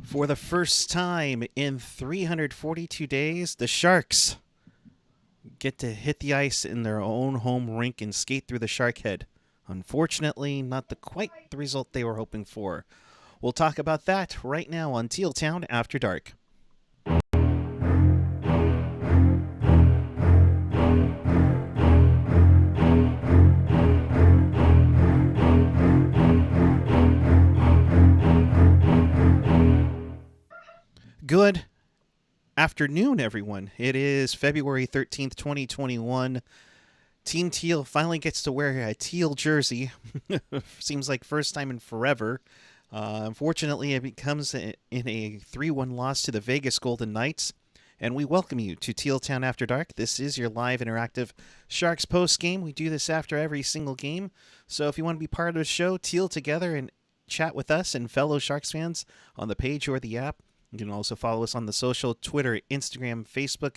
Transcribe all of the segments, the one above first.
For the first time in 342 days, the Sharks get to hit the ice in their own home rink and skate through the Shark Head. Unfortunately, not quite the result they were hoping for. We'll talk about that right now on Teal Town After Dark. Good afternoon, everyone. It is February 13th, 2021. Team Teal finally gets to wear a teal jersey. Seems like first time in forever. Unfortunately, it becomes in a 3-1 loss to the Vegas Golden Knights. And we welcome you to Teal Town After Dark. This is your live interactive Sharks post game. We do this after every single game. So if you want to be part of the show, Teal together and chat with us and fellow Sharks fans on the page or the app. You can also follow us on the social, Twitter, Instagram, Facebook,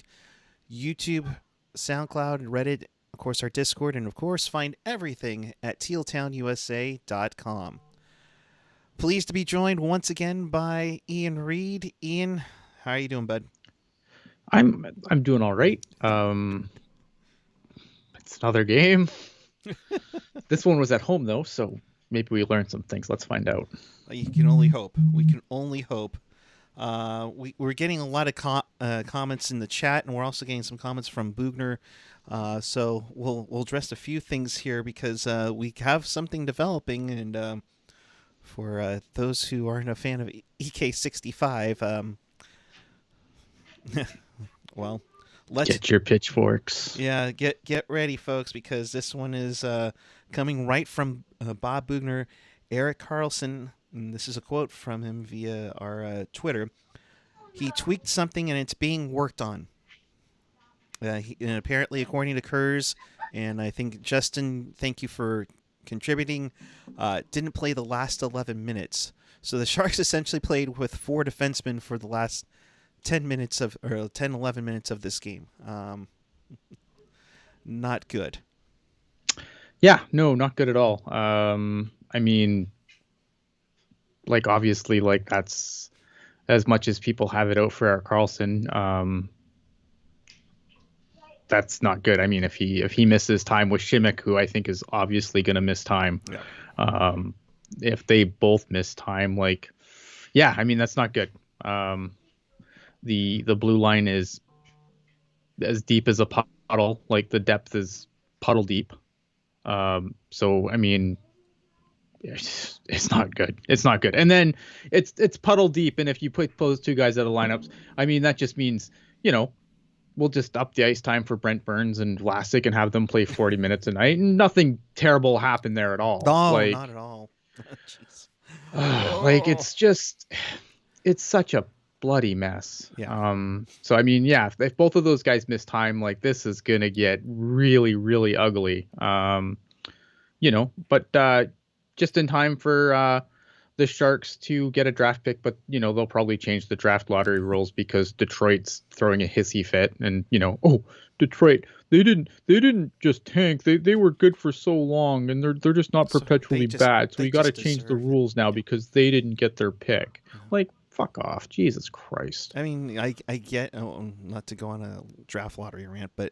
YouTube, SoundCloud, Reddit, of course, our Discord, and of course, find everything at tealtownusa.com. Pleased to be joined once again by Ian Reed. Ian, how are you doing, bud? I'm doing all right. It's another game. This one was at home though, so maybe we learned some things. Let's find out. You can only hope. We can only hope. We're getting a lot of comments in the chat, and we're also getting some comments from Bugner. So we'll address a few things here because we have something developing, and for those who aren't a fan of EK65, well, let's get your pitchforks. Yeah, get ready, folks, because this one is coming right from Bob Bugner, Eric Carlson. And this is a quote from him via our Twitter. He tweaked something and it's being worked on. And apparently, according to Kurz, and I think Justin, thank you for contributing, didn't play the last 11 minutes. So the Sharks essentially played with 4 defensemen for the last 11 minutes of this game. Not good. Yeah, no, not good at all. I mean, like, obviously, like, that's as much as people have it out for Eric Carlson. That's not good. I mean, if he misses time with Shimmick, who I think is obviously going to miss time, if they both miss time, like, yeah, I mean, that's not good. The blue line is as deep as a puddle. Like, the depth is puddle deep. So I mean, it's not good. It's not good. And then it's puddle deep. And if you put those two guys out of lineups, I mean, that just means, we'll just up the ice time for Brent Burns and Vlasic and have them play 40 minutes a night. And nothing terrible happened there at all. No, like, not at all. Jeez. Like, it's such a bloody mess. Yeah. So I mean, yeah, if both of those guys miss time, like, this is gonna get really, really ugly. But just in time for the Sharks to get a draft pick, but they'll probably change the draft lottery rules because Detroit's throwing a hissy fit, and Detroit, they didn't just tank, they were good for so long, and they're just not perpetually bad, so we got to change the rules now because they didn't get their pick. Like, fuck off, Jesus Christ. I mean, I get, not to go on a draft lottery rant, but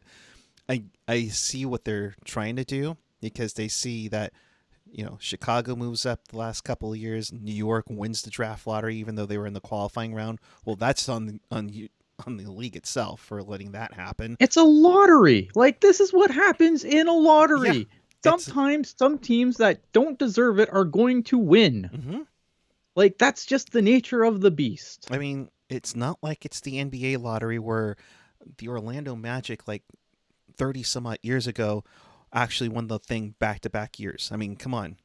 I see what they're trying to do because they see that Chicago moves up the last couple of years. New York wins the draft lottery, even though they were in the qualifying round. Well, that's on the league itself for letting that happen. It's a lottery. Like, this is what happens in a lottery. Yeah, sometimes some teams that don't deserve it are going to win. Mm-hmm. Like, that's just the nature of the beast. I mean, it's not like it's the NBA lottery where the Orlando Magic, like 30 some odd years ago, actually won the thing back-to-back years. I mean, come on.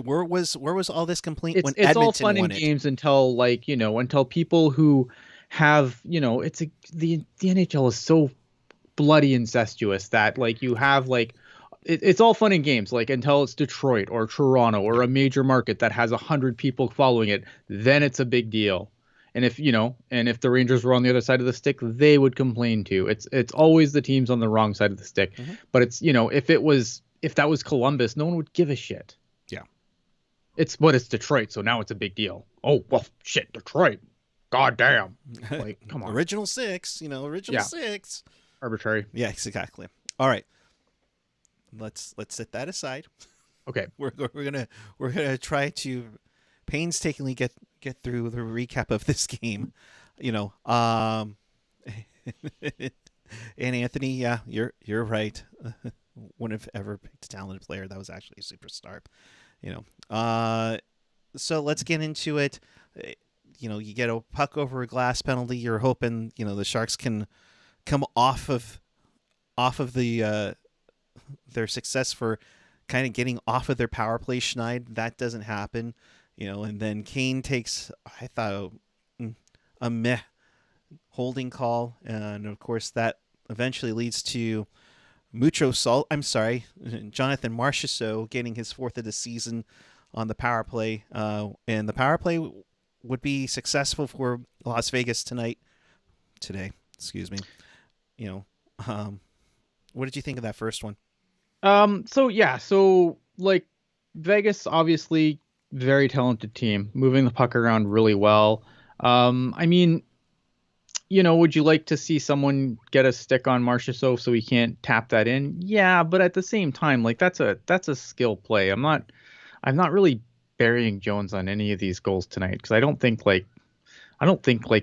Where was all this complete when Edmonton all fun won and games until, like, until people who have, the NHL is so bloody incestuous that, like, you have, like, it's all fun and games, like, until it's Detroit or Toronto or a major market that has 100 people following it, then it's a big deal. And if the Rangers were on the other side of the stick, they would complain too. It's always the teams on the wrong side of the stick. Mm-hmm. But it's, if that was Columbus, no one would give a shit. Yeah. It's Detroit, so now it's a big deal. Oh, well, shit, Detroit. God damn. Like, come on. Original six, original Yeah, six. arbitrary. Yeah, exactly. All right, let's set that aside. Okay. We're gonna try to painstakingly get through the recap of this game. You know, and Anthony, yeah, you're right. Wouldn't have ever picked a talented player that was actually a superstar. You know, so let's get into it. You get a puck over a glass penalty. You're hoping the Sharks can come off of their success for kind of getting off of their power play schneid. That doesn't happen, and then Kane takes, I thought, a meh holding call, and of course that eventually leads to Jonathan Marchessault getting his fourth of the season on the power play, and the power play would be successful for Las Vegas today. Excuse me. You know, what did you think of that first one? So like Vegas, obviously very talented team, moving the puck around really well. I mean, would you like to see someone get a stick on Marchessault so he can't tap that in? Yeah, but at the same time, like that's a skill play. I'm not really burying Jones on any of these goals tonight because I don't think like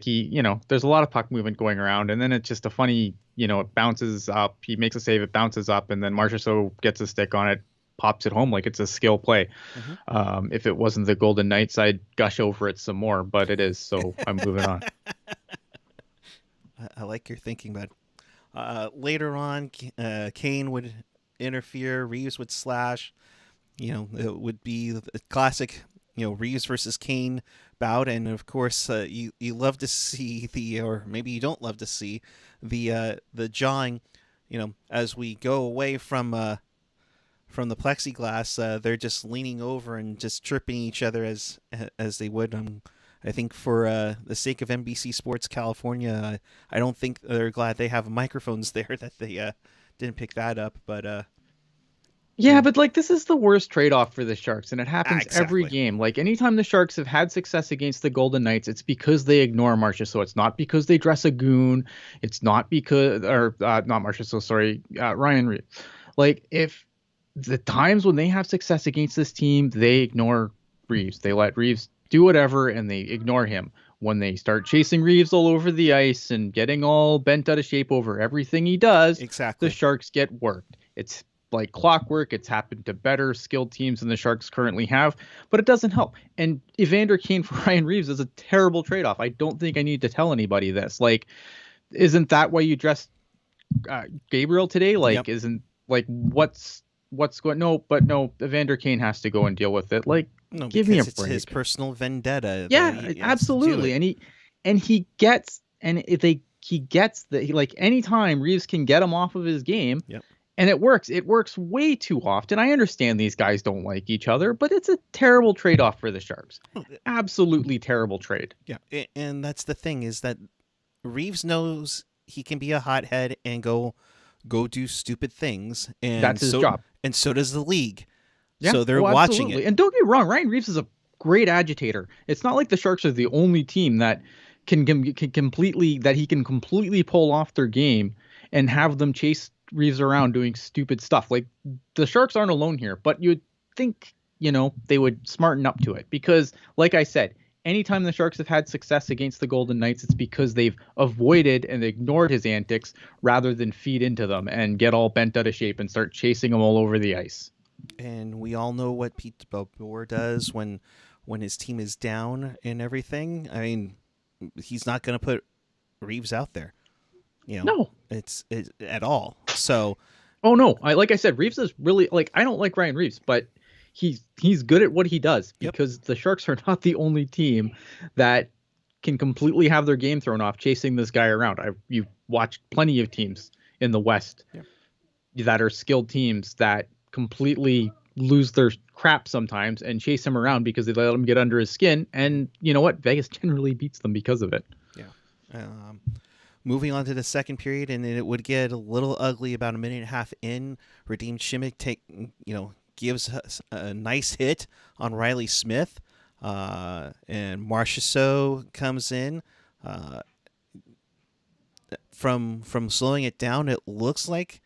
he, there's a lot of puck movement going around, and then it's just a funny, it bounces up, he makes a save, it bounces up, and then Marchessault gets a stick on it, pops it home like it's a skill play. Mm-hmm. If it wasn't the Golden Knights, I'd gush over it some more, but it is, so I'm moving on. I like your thinking, bud. Later on, Kane would interfere, Reeves would slash. It would be a classic, Reeves versus Kane bout, and of course, you love to see or maybe you don't love to see the jawing. As we go away from the plexiglass, they're just leaning over and just tripping each other as they would. I think for the sake of NBC Sports California, I don't think they're glad they have microphones there that they didn't pick that up, but. Yeah, but like this is the worst trade-off for the Sharks, and it happens every Exactly. game. Like anytime the Sharks have had success against the Golden Knights, it's because they ignore Marchessault. It's not because they dress a goon. It's not because, or not Marchessault, sorry, Ryan Reeves. Like if the times when they have success against this team, they ignore Reeves. They let Reeves do whatever, and they ignore him. When they start chasing Reeves all over the ice and getting all bent out of shape over everything he does, the Exactly. Sharks get worked. It's like clockwork. It's happened to better skilled teams than the Sharks currently have, but it doesn't help. And Evander Kane for Ryan Reeves is a terrible trade-off. I don't think I need to tell anybody this. Like, isn't that why you dressed Gabriel today? Yep. Like, isn't like what's going? No, but no. Evander Kane has to go and deal with it. Like, No, give me a because it's his break. personal vendetta that Yeah, he has to do absolutely. it. And he gets and if they he gets that he like anytime Reeves can get him off of his game. Yep. And it works. It works way too often. I understand these guys don't like each other, but it's a terrible trade-off for the Sharks. Absolutely terrible trade. Yeah, and that's the thing is that Reeves knows he can be a hothead and go do stupid things, and That's his job. so does the league. Yeah. So they're Oh, watching it. absolutely. And don't get me wrong, Ryan Reeves is a great agitator. It's not like the Sharks are the only team that can completely pull off their game and have them chase Reeves around doing stupid stuff. Like the Sharks aren't alone here, but you'd think, they would smarten up to it because, like I said, anytime the Sharks have had success against the Golden Knights, it's because they've avoided and ignored his antics rather than feed into them and get all bent out of shape and start chasing him all over the ice. And we all know what Pete DeBoer does when his team is down and everything. I mean, he's not going to put Reeves out there. No. It's at all. So, Oh no, like I said, Reeves is really like I don't like Ryan Reeves, but he's good at what he does yep, because the Sharks are not the only team that can completely have their game thrown off chasing this guy around. You've watched plenty of teams in the West yep. that are skilled teams that completely lose their crap sometimes and chase him around because they let him get under his skin. And you know what? Vegas generally beats them because of it. Yeah. Moving on to the second period, and it would get a little ugly about a minute and a half in. Radim Shimmick gives us a nice hit on Riley Smith. And Marchessault comes in. Uh, from slowing it down, it looks like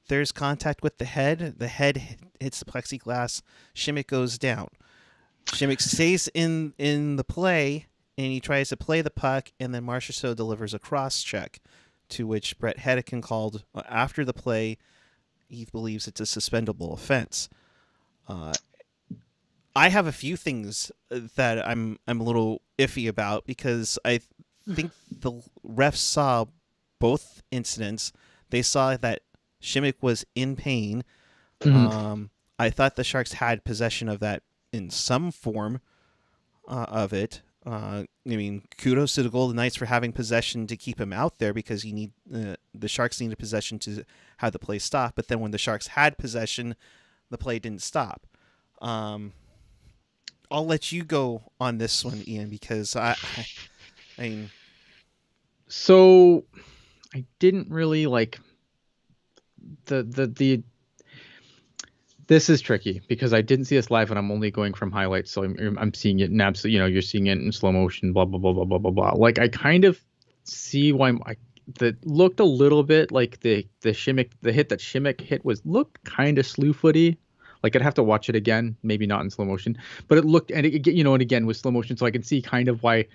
there's contact with the head. The head hits the plexiglass. Shimmick goes down. Shimmick stays in the play, and he tries to play the puck, and then Marchessault delivers a cross check, to which Brett Hedican called after the play. He believes it's a suspendable offense. Uh, I have a few things that I'm a little iffy about because I think the refs saw both incidents. They saw that Shimmick was in pain. Mhm. I thought the Sharks had possession of that in some form of it. I mean, kudos to the Golden Knights for having possession to keep him out there because the Sharks needed possession to have the play stop. But then when the Sharks had possession, the play didn't stop. I'll let you go on this one, Ian, because I mean, So I didn't really like the this is tricky because I didn't see this live and I'm only going from highlights, so I'm seeing it in absolute, you're seeing it in slow motion, blah blah blah blah blah blah blah. Like I kind of see why that looked a little bit like the Shimmick, the hit that Shimmick hit looked kind of slew footy. Like I'd have to watch it again, maybe not in slow motion, but it looked, and and again with slow motion, so I can see kind of why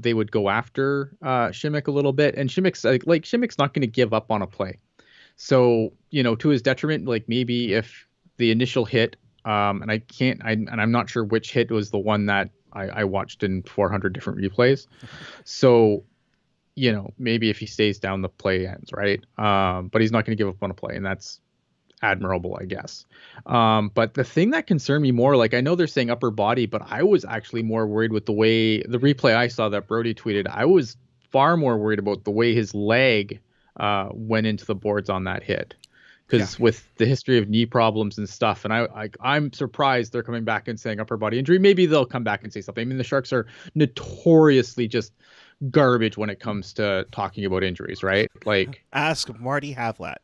they would go after Shimmick a little bit. And Shimmick's like Shimmick's not going to give up on a play. So, to his detriment, like maybe if the initial hit, and I'm not sure which hit was the one that I watched in 400 different replays. So, maybe if he stays down, the play ends, right? But he's not going to give up on a play, and that's admirable, I guess. But the thing that concerned me more, like I know they're saying upper body, but I was actually more worried with the way the replay I saw that Brody tweeted. I was far more worried about the way his leg went into the boards on that hit. yeah, Because with the history of knee problems and stuff, and I'm surprised they're coming back and saying upper body injury. Maybe they'll come back and say something. I mean, the Sharks are notoriously just garbage when it comes to talking about injuries, right? Like ask Marty Havlat.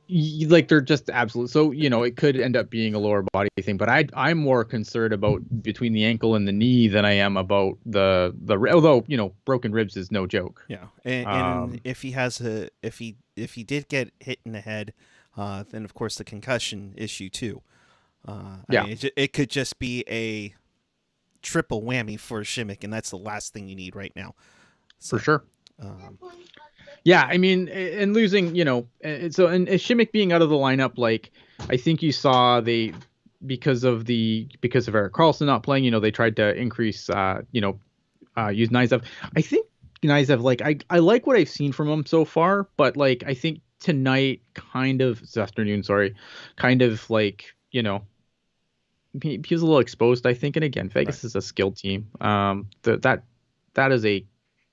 like they're just absolute. So it could end up being a lower body thing, but I'm more concerned about between the ankle and the knee than I am about the although broken ribs is no joke. Yeah, and if he has if he did get hit in the head, then of course the concussion issue too. I Yeah, mean, it could just be a triple whammy for Shimmick, and that's the last thing you need right now. for So, sure. um, Yeah, I mean, and losing, so and Shimmick being out of the lineup, like I think you saw they because of Eric Carlson not playing, they tried to increase, use Knizev. I think Knizev, like I like what I've seen from him so far, but like I think tonight, this afternoon, sorry, kind of like he was a little exposed, I think. And again, right, Vegas is a skilled team. That is a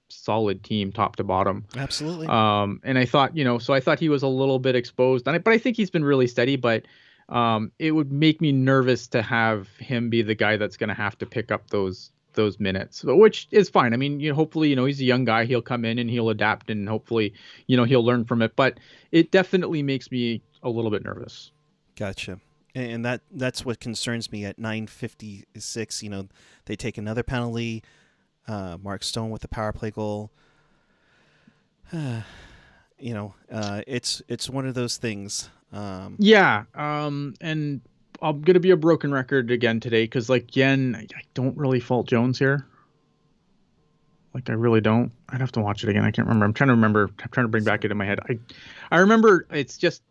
solid team, top to bottom. absolutely. And I thought, so I thought he was a little bit exposed, but I think he's been really steady. But it would make me nervous to have him be the guy that's going to have to pick up those minutes, which is fine. I mean, hopefully, he's a young guy. He'll come in and he'll adapt, and hopefully, he'll learn from it. But it definitely makes me a little bit nervous. Gotcha. And that's what concerns me at 9:56. They take another penalty. Mark Stone with the power play goal. It's one of those things. Yeah. And I'm gonna be a broken record again today because, like, again, I don't really fault Jones here. Like, I really don't. I'd have to watch it again. I can't remember. I'm trying to remember. I'm trying to bring back into my head. I remember. It's just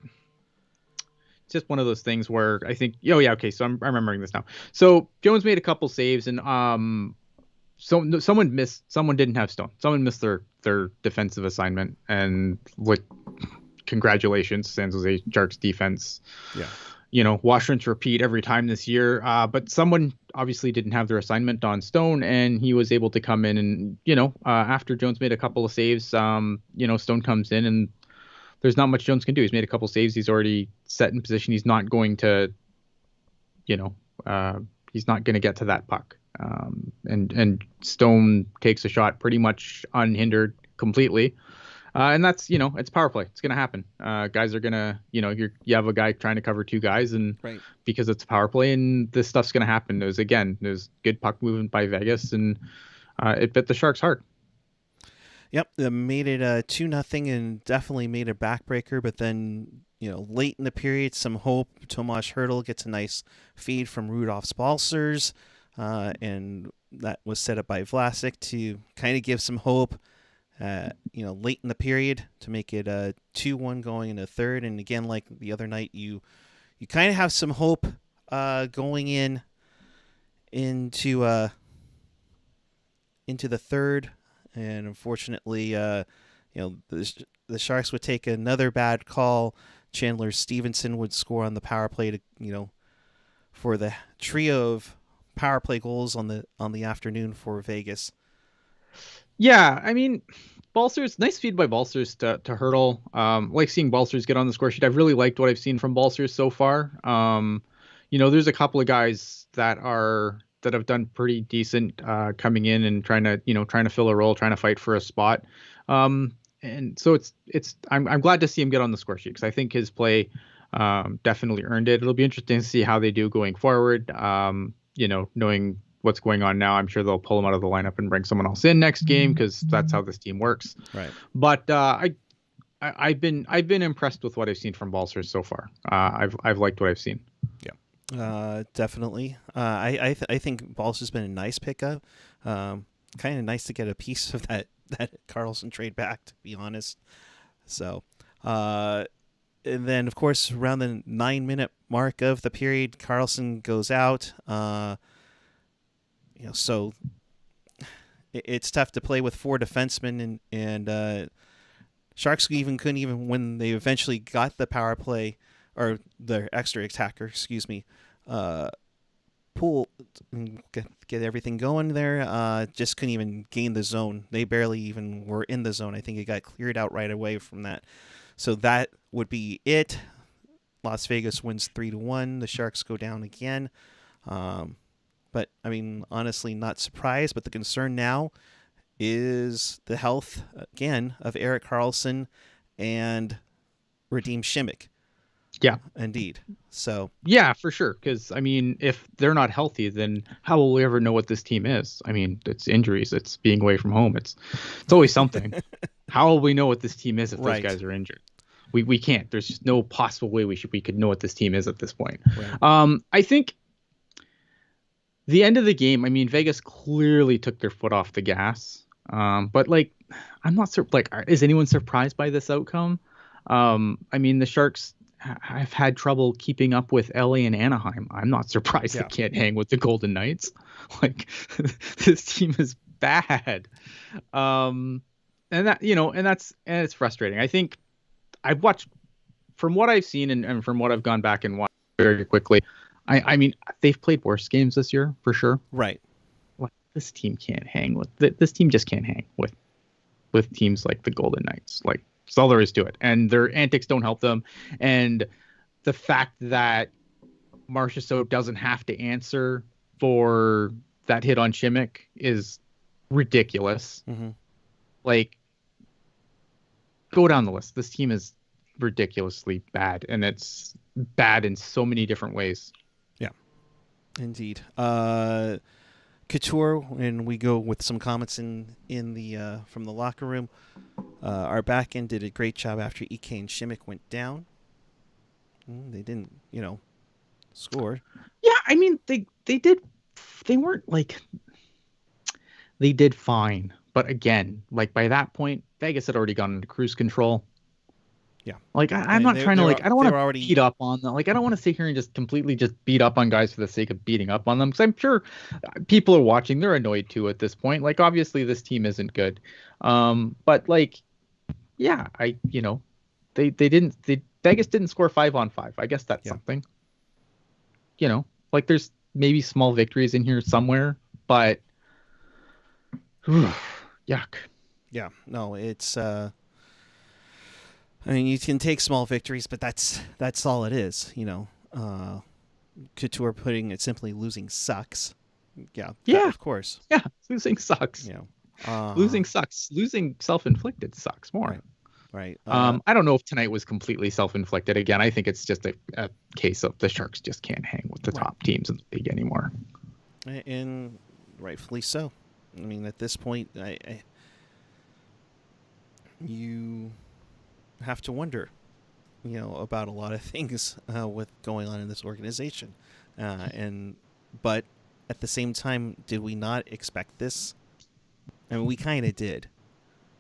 one of those things where I think, oh yeah, okay. So I'm remembering this now. So Jones made a couple saves, and someone didn't have Stone. Someone missed their defensive assignment, and like, congratulations, San Jose Sharks defense. Yeah. Wash, rinse, repeat every time this year. But someone obviously didn't have their assignment on Stone, and he was able to come in and, after Jones made a couple of saves, Stone comes in, and there's not much Jones can do. He's made a couple of saves. He's already set in position. He's not going to, he's not going to get to that puck. And Stone takes a shot pretty much unhindered completely. And that's, it's power play. It's gonna happen. Guys are gonna, you have a guy trying to cover two guys, and Right. because it's a power play, and this stuff's gonna happen. There's good puck movement by Vegas, and it bit the Sharks hard. Yep, they made it 2-0 and definitely made a backbreaker. But then, late in the period, some hope. Tomas Hertl gets a nice feed from Rudolph Balcers, and that was set up by Vlasic to kind of give some hope. Late in the period to make it 2-1 going into third. And again, like the other night, you kind of have some hope going into the third. And unfortunately, the Sharks would take another bad call. Chandler Stevenson would score on the power play for the trio of power play goals on the afternoon for Vegas. Yeah, I mean, Balcers, nice feed by Balcers to Hurdle. Like seeing Balcers get on the score sheet. I've really liked what I've seen from Balcers so far. There's a couple of guys that have done pretty decent coming in and trying to fill a role, trying to fight for a spot. And so I'm glad to see him get on the score sheet because I think his play definitely earned it. It'll be interesting to see how they do going forward. Knowing what's going on now, I'm sure they'll pull him out of the lineup and bring someone else in next game because that's how this team works. Right. But I've been impressed with what I've seen from Balcers so far. I've liked what I've seen. Yeah. Definitely. I think Balcers has been a nice pickup. Kind of nice to get a piece of that Carlson trade back, to be honest. So, and then of course around the 9-minute mark of the period, Carlson goes out. So it's tough to play with 4 defensemen, and Sharks couldn't even when they eventually got the power play or the extra attacker, excuse me, pull get everything going there. Just couldn't even gain the zone. They barely even were in the zone. I think it got cleared out right away from that. So that would be it. Las Vegas wins 3-1. The Sharks go down again. But I mean, honestly, not surprised. But the concern now is the health again of Erik Karlsson and Radim Šimić. Yeah, indeed. So yeah, for sure. Because I mean, if they're not healthy, then how will we ever know what this team is? I mean, it's injuries, it's being away from home, it's always something. How will we know what this team is if those guys are injured? We can't. There's just no possible way we could know what this team is at this point. Right. I think the end of the game, I mean, Vegas clearly took their foot off the gas. But like, I'm not is anyone surprised by this outcome? I mean, the Sharks have had trouble keeping up with LA and Anaheim. I'm not surprised they can't hang with the Golden Knights. Like, this team is bad. And it's frustrating. I think I've watched, from what I've seen and from what I've gone back and watched very quickly, I mean, they've played worse games this year for sure. Right. Like, this team can't hang with this team just can't hang with teams like the Golden Knights. Like, that's all there is to it. And their antics don't help them. And the fact that Marchessault doesn't have to answer for that hit on Šimić is ridiculous. Mm-hmm. Like, go down the list. This team is ridiculously bad, and it's bad in so many different ways. Yeah, indeed. Couture, and we go with some comments in the from the locker room. Our back end did a great job after EK and Šimić went down. They didn't, score. Yeah, I mean, they did. They weren't like, they did fine. But again, like, by that point, Vegas had already gone into cruise control. Yeah. Like, I'm not trying to, like, I don't want to beat up on them. Like, I don't want to sit here and just completely just beat up on guys for the sake of beating up on them. Because I'm sure people are watching. They're annoyed too at this point. Like, obviously this team isn't good. But like, yeah, Vegas didn't score 5-on-5. I guess that's something. Like, there's maybe small victories in here somewhere, but yuck. Yeah, no, it's I mean, you can take small victories, but that's all it is, Couture putting it simply, losing sucks. Yeah, of course. Yeah, losing sucks. Losing sucks. Losing self-inflicted sucks more. Right. Right. I don't know if tonight was completely self-inflicted. Again, I think it's just a case of the Sharks just can't hang with the Right. top teams in the league anymore. And rightfully so. I mean, at this point, you have to wonder, about a lot of things with going on in this organization, but at the same time, did we not expect this? I mean, we kind of did.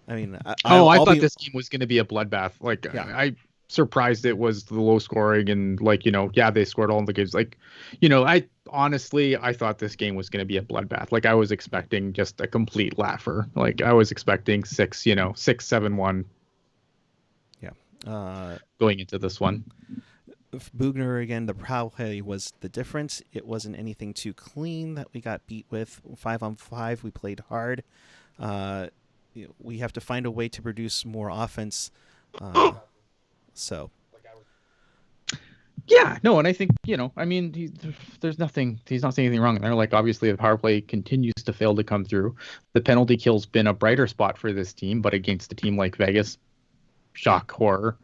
I mean, I I'll thought be this game was going to be a bloodbath. Like yeah. I surprised it was the low scoring and like yeah, they scored all the games. Like I honestly I thought this game was going to be a bloodbath. Like I was expecting just a complete laugher. Like I was expecting 6-7-1. Yeah. Going into this one. Bugner again. The power play was the difference. It wasn't anything too clean that we got beat with. 5-on-5, we played hard. We have to find a way to produce more offense. So. Yeah, no, and I think I mean, there's nothing. He's not saying anything wrong in there. Like obviously, the power play continues to fail to come through. The penalty kill's been a brighter spot for this team, but against a team like Vegas, shock horror.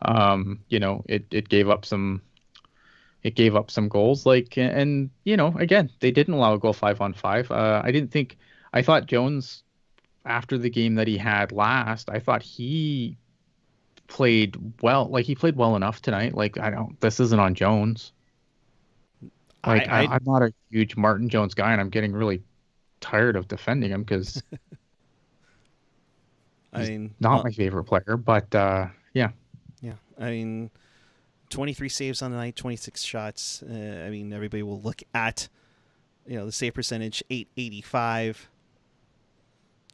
It gave up some. It gave up some goals. Like and again, they didn't allow a goal 5-on-5. I thought Jones, after the game that he had last, I thought he played well. Like he played well enough tonight. Like this isn't on Jones. Like I'm not a huge Martin Jones guy, and I'm getting really tired of defending him because he's not my favorite player. But yeah. I mean, 23 saves on the night, 26 shots. I mean, everybody will look at the save percentage, 885.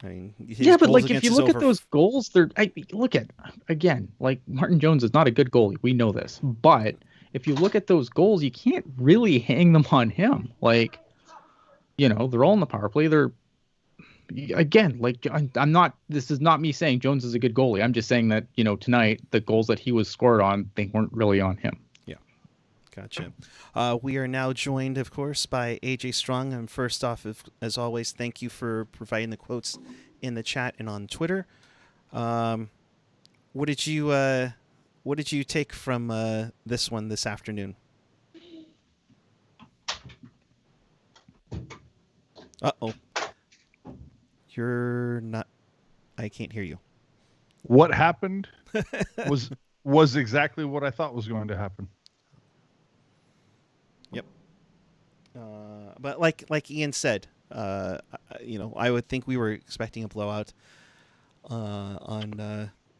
I mean, but like if you look at those goals, look at again, like Martin Jones is not a good goalie. We know this, but if you look at those goals, you can't really hang them on him. Like, they're all in the power play. They're again, like I'm not. This is not me saying Jones is a good goalie. I'm just saying that tonight the goals that he was scored on, they weren't really on him. Yeah, gotcha. We are now joined, of course, by AJ Strong. And first off, as always, thank you for providing the quotes in the chat and on Twitter. What did you take from this one this afternoon? Uh-oh. You're not. I can't hear you. What happened was exactly what I thought was going to happen. Yep. But like Ian said, I would think we were expecting a blowout on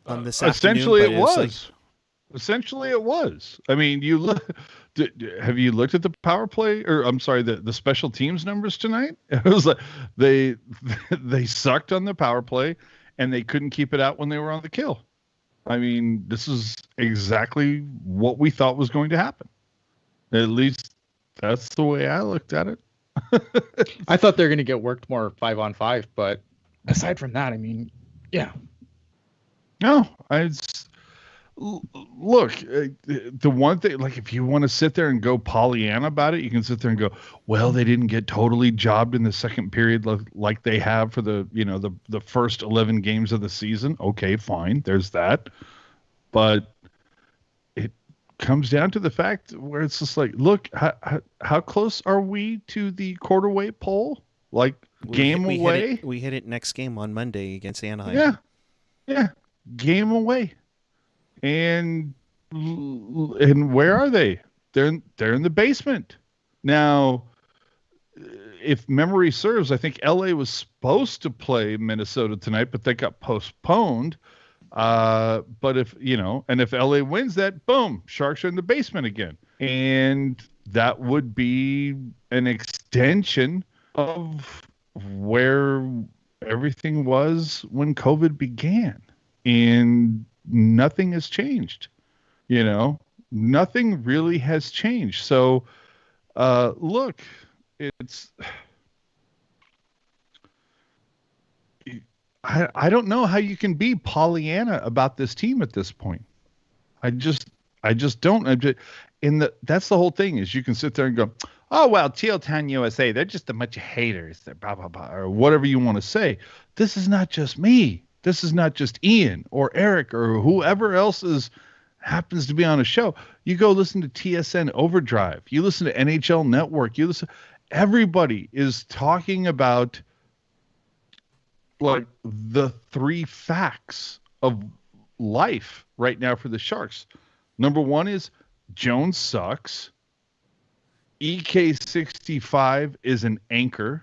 this afternoon. Essentially, it was. I mean, have you looked at the power play, or I'm sorry, the special teams numbers tonight? It was like they sucked on the power play, and they couldn't keep it out when they were on the kill. I mean, this is exactly what we thought was going to happen. At least that's the way I looked at it. I thought they were going to get worked more 5-on-5, but aside from that, I mean, yeah. No, look, the one thing, like if you want to sit there and go Pollyanna about it, you can sit there and go, well, they didn't get totally jobbed in the second period like they have for the first 11 games of the season. Okay, fine. There's that. But it comes down to the fact where it's just like, look, how close are we to the quarterweight pole? Like game away? We hit it next game on Monday against Anaheim. Yeah. Game away. And where are they? They're in the basement. Now, if memory serves, I think LA was supposed to play Minnesota tonight, but they got postponed. But if LA wins that, boom, Sharks are in the basement again. And that would be an extension of where everything was when COVID began. And nothing has changed. Nothing really has changed. So, look, I don't know how you can be Pollyanna about this team at this point. I just don't. That's the whole thing is you can sit there and go, oh, well, Teal Town USA, they're just a bunch of haters. They're blah, blah, blah, or whatever you want to say. This is not just me. This is not just Ian or Eric or whoever else happens to be on a show. You go listen to TSN Overdrive. You listen to NHL Network. Everybody is talking about like the three facts of life right now for the Sharks. Number one is Jones sucks. EK65 is an anchor.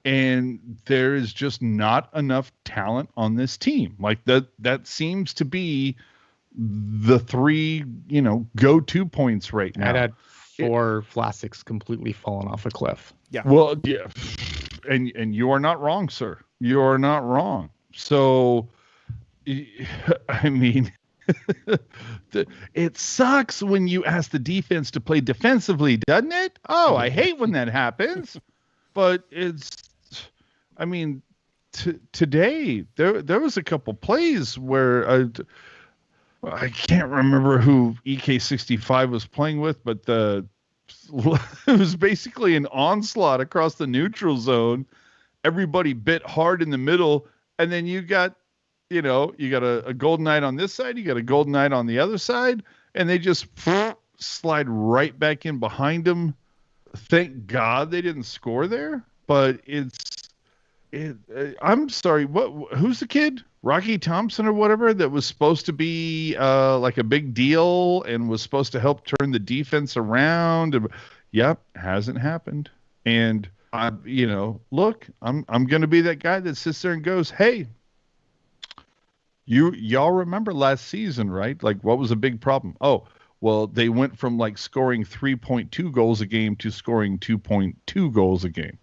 And there is just not enough talent on this team. Like that seems to be the three, go-to points right now. I'd had 4 Vlasics completely fallen off a cliff. Yeah. Well, yeah. And you are not wrong, sir. You are not wrong. So, I mean, it sucks when you ask the defense to play defensively, doesn't it? Oh, I hate when that happens. But I mean, today there was a couple plays where I can't remember who EK65 was playing with, but it was basically an onslaught across the neutral zone. Everybody bit hard in the middle, and then you got a Golden Knight on this side, you got a Golden Knight on the other side, and they just slide right back in behind them. Thank God they didn't score there, but I'm sorry. Who's the kid? Rocky Thompson or whatever that was supposed to be like a big deal and was supposed to help turn the defense around. Yep, hasn't happened. And look, I'm going to be that guy that sits there and goes, "Hey, y'all remember last season, right? Like, what was a big problem? Oh, well, they went from like scoring 3.2 goals a game to scoring 2.2 goals a game.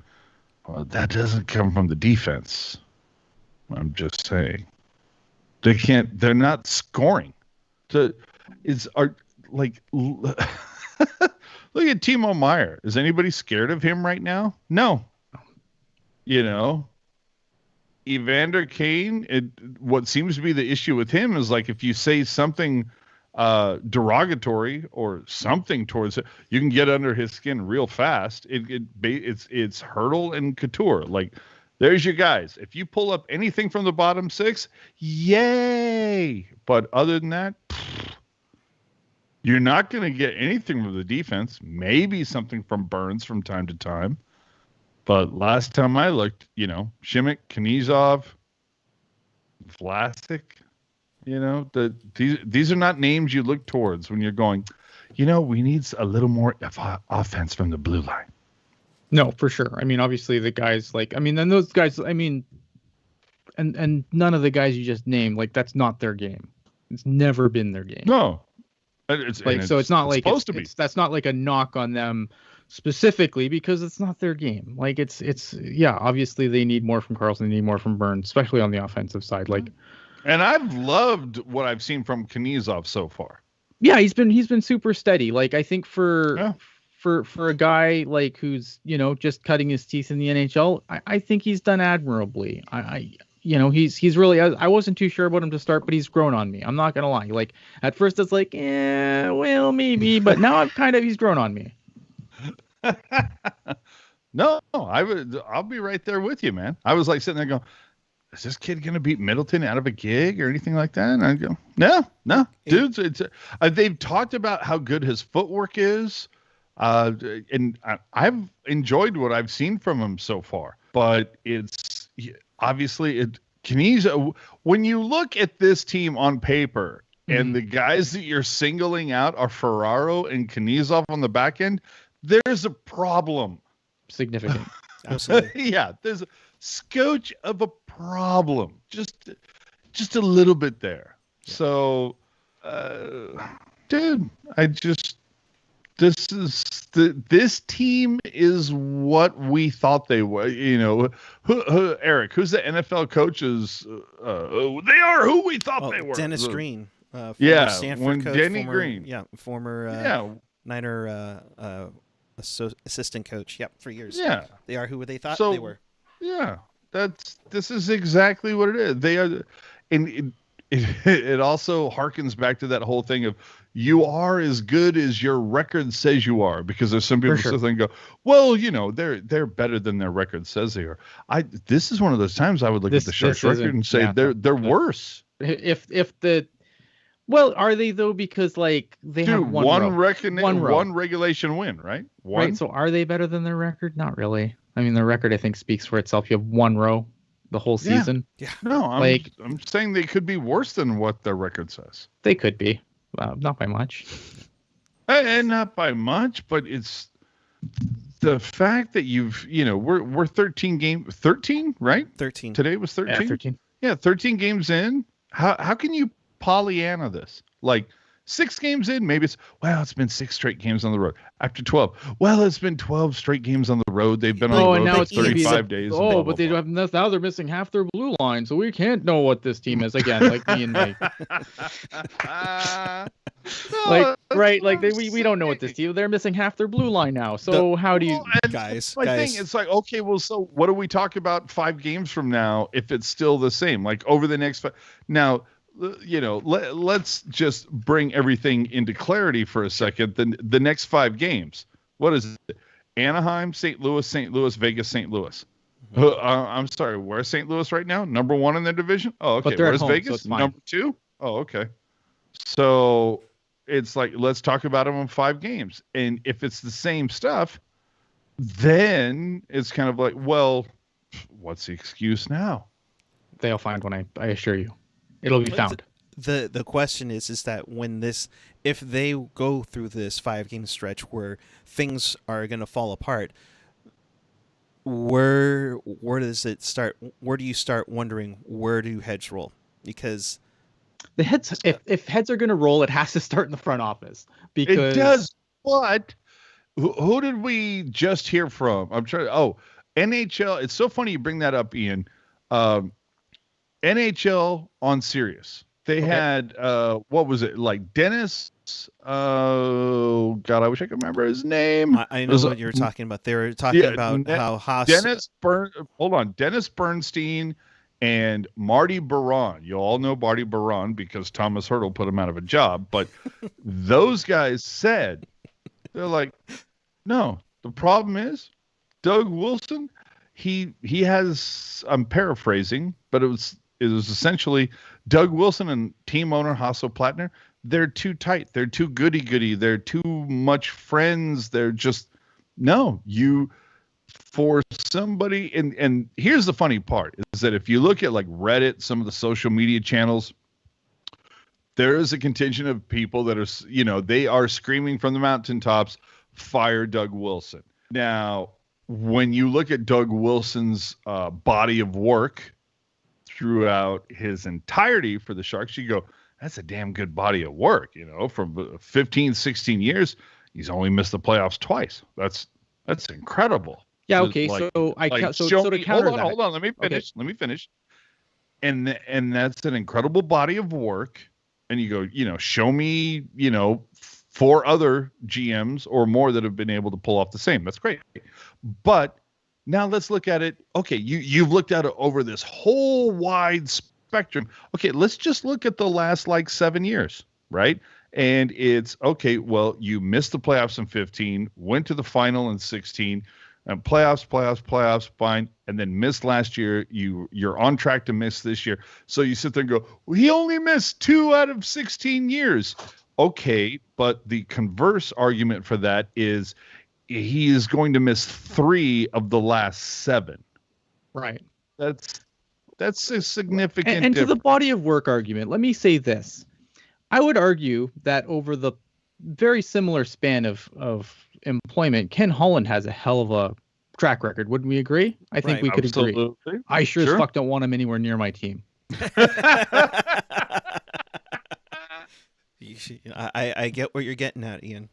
Well, that doesn't come from the defense. I'm just saying. They're not scoring. Look at Timo Meier. Is anybody scared of him right now? No. Evander Kane, what seems to be the issue with him is like if you say something derogatory or something towards it, you can get under his skin real fast. It's Hurdle and Couture. Like, there's your guys. If you pull up anything from the bottom 6, yay! But other than that, you're not going to get anything from the defense. Maybe something from Burns from time to time. But last time I looked, Šimik, Knizov, Vlasic, these are not names you look towards when you're going, we need a little more offense from the blue line. No, for sure. I mean, obviously the guys and those guys, and none of the guys you just named, like, that's not their game. It's never been their game. No. It's not like supposed to be. That's not like a knock on them specifically because it's not their game. Like obviously they need more from Karlsson, they need more from Burns, especially on the offensive side. Like, and I've loved what I've seen from Knizov so far. Yeah, he's been super steady. Like, I think for a guy like who's just cutting his teeth in the NHL, I think he's done admirably. He's really, I wasn't too sure about him to start, but he's grown on me. I'm not gonna lie. Like, at first it's like, well, maybe, but now he's grown on me. No, I'll be right there with you, man. I was like sitting there going, is this kid going to beat Middleton out of a gig or anything like that? And I go, no, dude. They've talked about how good his footwork is. And I've enjoyed what I've seen from him so far, but it's obviously when you look at this team on paper and the guys that you're singling out are Ferraro and Knizov on the back end, there's a problem. Significant. Absolutely. Yeah. There's a scotch of a problem. Just a little bit there. Yeah. So, dude, this team is what we thought they were. Eric, who's the NFL coaches? They are who we thought they were. Dennis Green. Stanford coach, Denny Green. Yeah, former Niner assistant coach. Yep, for years. Yeah, they are who they thought they were. Yeah, this is exactly what it is. They are, and it also harkens back to that whole thing of you are as good as your record says you are, because there's some people For sure. sit there and go, well, they're better than their record says they are. This is one of those times I would look at the Sharks record and say they're worse. If the well, are they though? Because like they have one regulation win, right? One. Right. So are they better than their record? Not really. I mean, their record I think speaks for itself. You have one row the whole season. Yeah. No, I'm saying they could be worse than what their record says. They could be, not by much. And not by much, but it's the fact that we're 13, right? 13. Today was 13. Yeah, 13. Yeah, 13 games in. How can you Pollyanna this? Like 6 games in, maybe it's been 6 straight games on the road. After 12, it's been 12 straight games on the road. They've been on the road now for it's 35 days. But they have now they're missing half their blue line, so we can't know what this team is again. Like me and Mike. We don't know what this team. They're missing half their blue line now. So how do you guys? Thing, it's like, okay, well, so what do we talk about 5 games from now if it's still the same? Like over the next now. Let's just bring everything into clarity for a second. The next 5 games. What is it? Anaheim, St. Louis, Vegas, St. Louis. I'm sorry. Where's St. Louis right now? Number 1 in their division? Oh, okay. Where's Vegas? So number 2? Oh, okay. So it's like, let's talk about them in 5 games. And if it's the same stuff, then it's kind of like, well, what's the excuse now? They'll find one, I assure you. It'll be found. The question is that if they go through this 5-game stretch where things are going to fall apart, where does it start? Where do you start wondering where do heads roll? Because the heads, if heads are going to roll, it has to start in the front office. Because it does. But who did we just hear from? I'm trying. Oh, NHL. It's so funny you bring that up, Ian. NHL on Sirius. They had what was it, like Dennis? Oh God, I wish I could remember his name. I know what you're talking about. They were talking about how Haas. Dennis Bernstein and Marty Baron. You all know Marty Baron because Thomas Hertel put him out of a job. But those guys said, they're like, no. The problem is Doug Wilson. He has. I'm paraphrasing, but it was essentially Doug Wilson and team owner Hasso Plattner. They're too tight. They're too goody-goody. They're too much friends. They're just, no, for somebody. And here's the funny part is that if you look at like Reddit, some of the social media channels, there is a contingent of people that are, they are screaming from the mountaintops, fire Doug Wilson. Now, when you look at Doug Wilson's body of work, throughout his entirety for the Sharks, you go, that's a damn good body of work. From 15, 16 years, he's only missed the playoffs twice. That's incredible. Yeah. Okay. To counter that, hold on. Let me finish. And that's an incredible body of work. And you go, show me, 4 other GMs or more that have been able to pull off the same. That's great. But now let's look at it. Okay, you've looked at it over this whole wide spectrum. Okay, let's just look at the last 7 years, right? And it's okay. Well, you missed the playoffs in 15, went to the final in 16, and playoffs, fine, and then missed last year. You're on track to miss this year. So you sit there and go, well, he only missed 2 out of 16 years. Okay, but the converse argument for that is, he is going to miss 3 of the last 7. Right. That's a significant and to the body of work argument, let me say this. I would argue that over the very similar span of employment, Ken Holland has a hell of a track record. Wouldn't we agree? I think we could agree. I sure as fuck don't want him anywhere near my team. I get what you're getting at, Ian.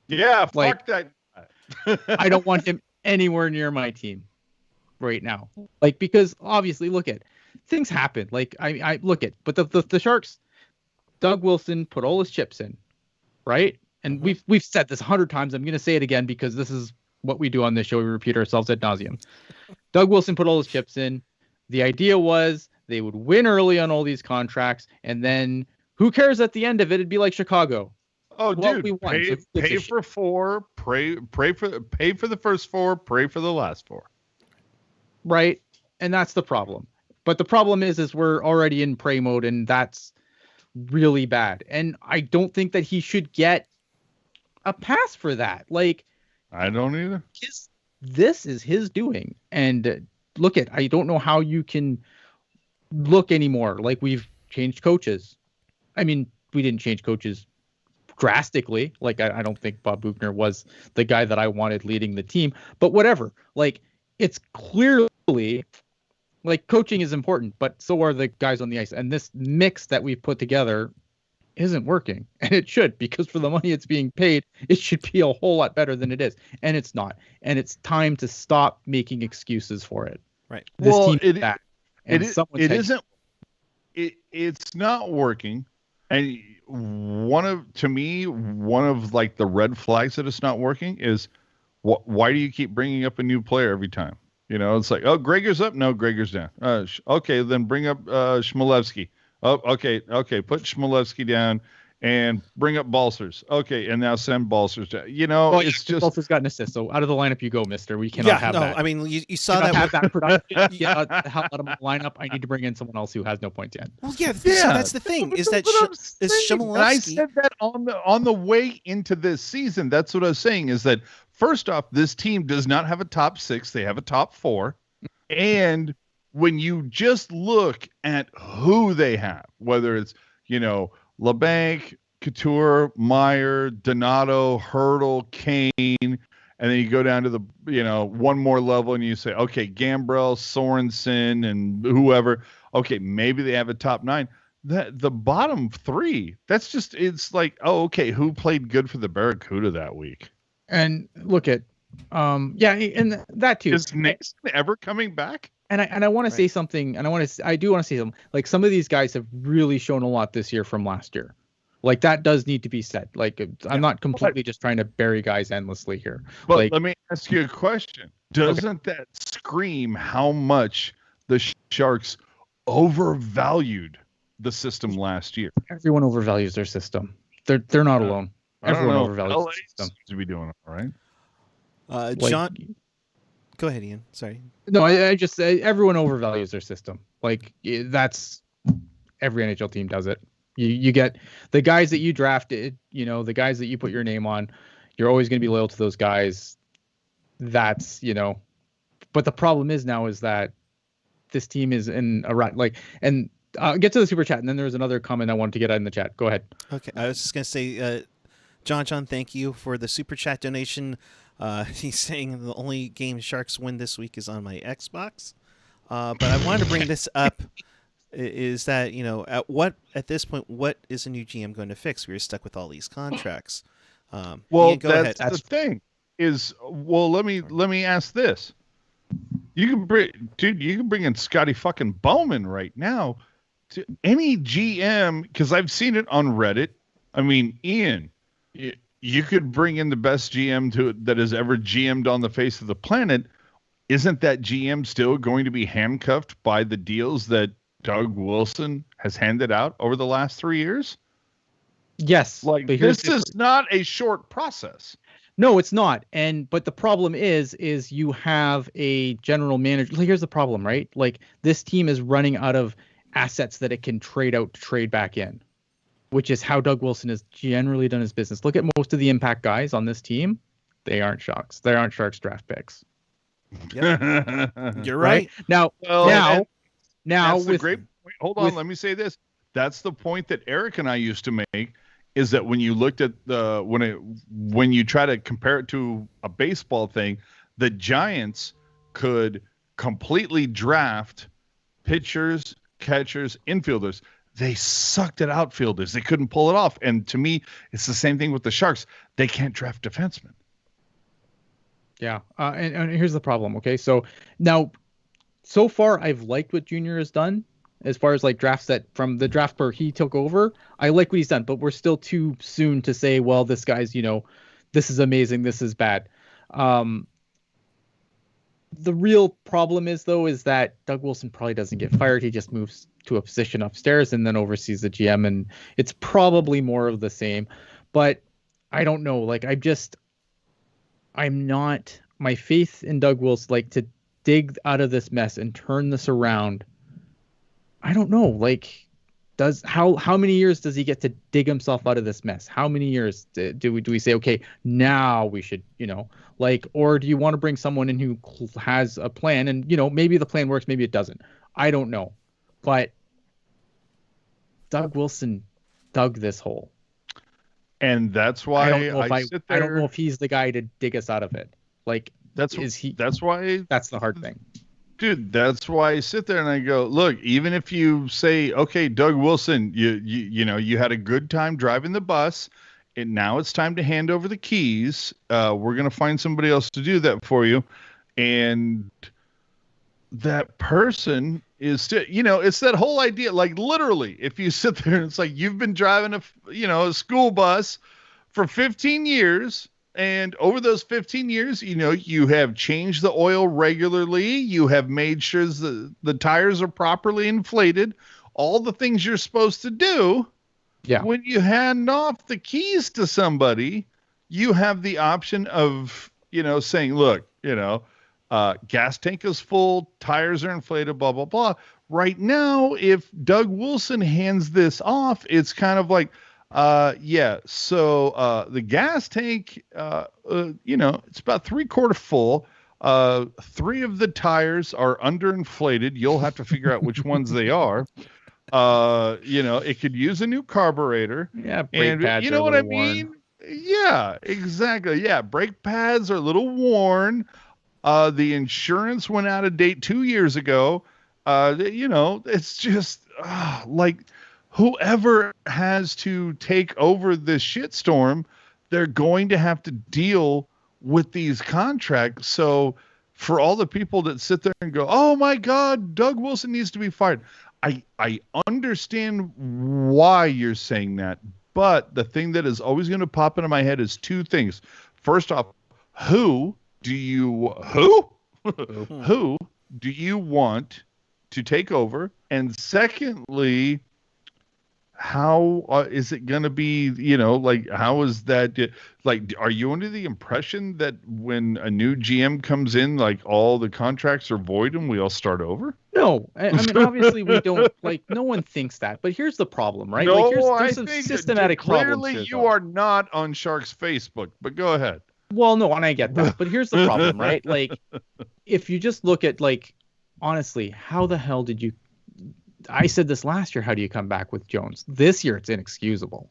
Yeah, fuck that. I don't want him anywhere near my team right now. Because obviously, look at things happen. I look at, but the Sharks, Doug Wilson put all his chips in, right? And we've said this 100 times. I'm going to say it again because this is what we do on this show. We repeat ourselves ad nauseum. Doug Wilson put all his chips in. The idea was They would win early on all these contracts, and then who cares at the end of it? It'd be like Chicago. Oh, Well, dude, we won, so who gives pay a for 4, pay for the first 4, pray for the last 4. right? And that's the problem. But the problem is we're already in pray mode, and that's really bad. And I don't think that he should get a pass for that. Like, I don't either. this is his doing. And I don't know how you can look anymore like we've changed coaches. I mean, we didn't change coaches drastically. Like, I don't think Bob Buchner was the guy that I wanted leading the team, but whatever. Like, it's clearly, like, coaching is important, but so are the guys on the ice. And this mix that we've put together isn't working, and it should, because for the money it's being paid, it should be a whole lot better than it is, and it's not. And it's time to stop making excuses for it. Right. This team is back, and it's not working. And one of like the red flags that it's not working is why do you keep bringing up a new player every time? You know, it's like, oh, Gregor's up. No, Gregor's down. Okay, then bring up Chmielewski. Oh, okay. Put Chmielewski down and bring up Balsers. Okay, and now send Balsers down. You know, it's just Balsers got an assist. So out of the lineup you go, Mister. We cannot have that. I mean, you saw that. that. Have that production. Get the hell out of my lineup. I need to bring in someone else who has no points yet. Well, yeah. So that's the thing. Is that Chmielewski? I said that on the way into this season. That's what I was saying. Is that first off, this team does not have a top 6. They have a top 4, and when you just look at who they have, whether it's, you know, LeBanc, Couture, Meyer, Donato, Hurdle, Kane, and then you go down to the, you know, one more level and you say, okay, Gambrell, Sorensen, and whoever, okay, maybe they have a top 9. The bottom 3, that's just, it's like, oh, okay, who played good for the Barracuda that week? And look at, and that too. Is Nixon ever coming back? And I want to say something, and I do want to say something. Like, some of these guys have really shown a lot this year from last year. Like, that does need to be said. Like, I'm not completely just trying to bury guys endlessly here. But like, let me ask you a question. Doesn't that scream how much the Sharks overvalued the system last year? Everyone overvalues their system. They're not alone. Everyone overvalues the system. To be doing it, all right? John, go ahead, Ian. Sorry. No, I just say everyone overvalues their system. Like, that's every NHL team does it. You get the guys that you drafted, you know, the guys that you put your name on. You're always going to be loyal to those guys. That's, you know, but the problem is now is that this team is in a rut. Like, and get to the super chat, and then there was another comment I wanted to get out in the chat. Go ahead. Okay, I was just going to say, John, thank you for the super chat donation. He's saying the only game Sharks win this week is on my Xbox. But I wanted to bring this up. Is that, you know, at this point, what is a new GM going to fix? We're stuck with all these contracts. Well, Ian, that's the thing. Is, well, let me ask this. You can bring in Scotty fucking Bowman right now to any GM, because I've seen it on Reddit. I mean, Ian, you could bring in the best GM that has ever GM'd on the face of the planet. Isn't that GM still going to be handcuffed by the deals that Doug Wilson has handed out over the last 3 years? Yes. Like, this is not a short process. No, it's not. But the problem is you have a general manager. Like, here's the problem, right? Like, this team is running out of assets that it can trade out to trade back in, which is how Doug Wilson has generally done his business. Look at most of the impact guys on this team. They aren't Sharks. They aren't Sharks draft picks. Yep. You're right. Now, that's the great point. Hold on, let me say this. That's the point that Eric and I used to make, is that when you looked at when you try to compare it to a baseball thing, the Giants could completely draft pitchers, catchers, infielders. They sucked at outfielders. They couldn't pull it off. And to me, it's the same thing with the Sharks. They can't draft defensemen. Yeah. And here's the problem. Okay. So now, so far, I've liked what Junior has done as far as like drafts that from the draft where he took over. I like what he's done, but we're still too soon to say, well, this guy's, you know, this is amazing, this is bad. The real problem is that Doug Wilson probably doesn't get fired. He just moves to a position upstairs and then oversees the GM, and it's probably more of the same. But I don't know. Like I'm not my faith in Doug Wilson, like to dig out of this mess and turn this around. I don't know. Like, how many years does he get to dig himself out of this mess? How many years do we say, okay, now we should, like, or do you want to bring someone in who has a plan, and maybe the plan works, maybe it doesn't. I don't know, but Doug Wilson dug this hole, and that's why I don't know if he's the guy to dig us out of it. Like, that's why that's the hard thing. Dude, that's why I sit there and I go, look, even if you say, okay, Doug Wilson, you had a good time driving the bus, and now it's time to hand over the keys. We're going to find somebody else to do that for you. And that person is still, it's that whole idea, like literally, if you sit there and it's like, you've been driving a school bus for 15 years. And over those 15 years, you have changed the oil regularly. You have made sure the tires are properly inflated. All the things you're supposed to do. Yeah. When you hand off the keys to somebody, you have the option of, saying, look, gas tank is full, tires are inflated, blah, blah, blah. Right now, if Doug Wilson hands this off, it's kind of like, so the gas tank, it's about 3/4 full. 3 of the tires are underinflated. You'll have to figure out which ones they are. It could use a new carburetor. Yeah, brake pads, you know are what I worn. mean? Yeah, exactly. Yeah, brake pads are a little worn. The insurance went out of date 2 years ago. It's just like, whoever has to take over this shitstorm, they're going to have to deal with these contracts. So for all the people that sit there and go, oh my God, Doug Wilson needs to be fired. I understand why you're saying that. But the thing that is always going to pop into my head is 2 things. First off, who do you want to take over? And secondly, how is it going to be, how is that, are you under the impression that when a new GM comes in, like all the contracts are void and we all start over? No, I mean, obviously we don't, no one thinks that, but here's the problem, right? No, there's some systematic problems clearly here, you are not on Shark's Facebook, but go ahead. Well, no, and I get that, but here's the problem, right? Like, if you just look at, honestly, how the hell did you, I said this last year, how do you come back with Jones? This year, it's inexcusable.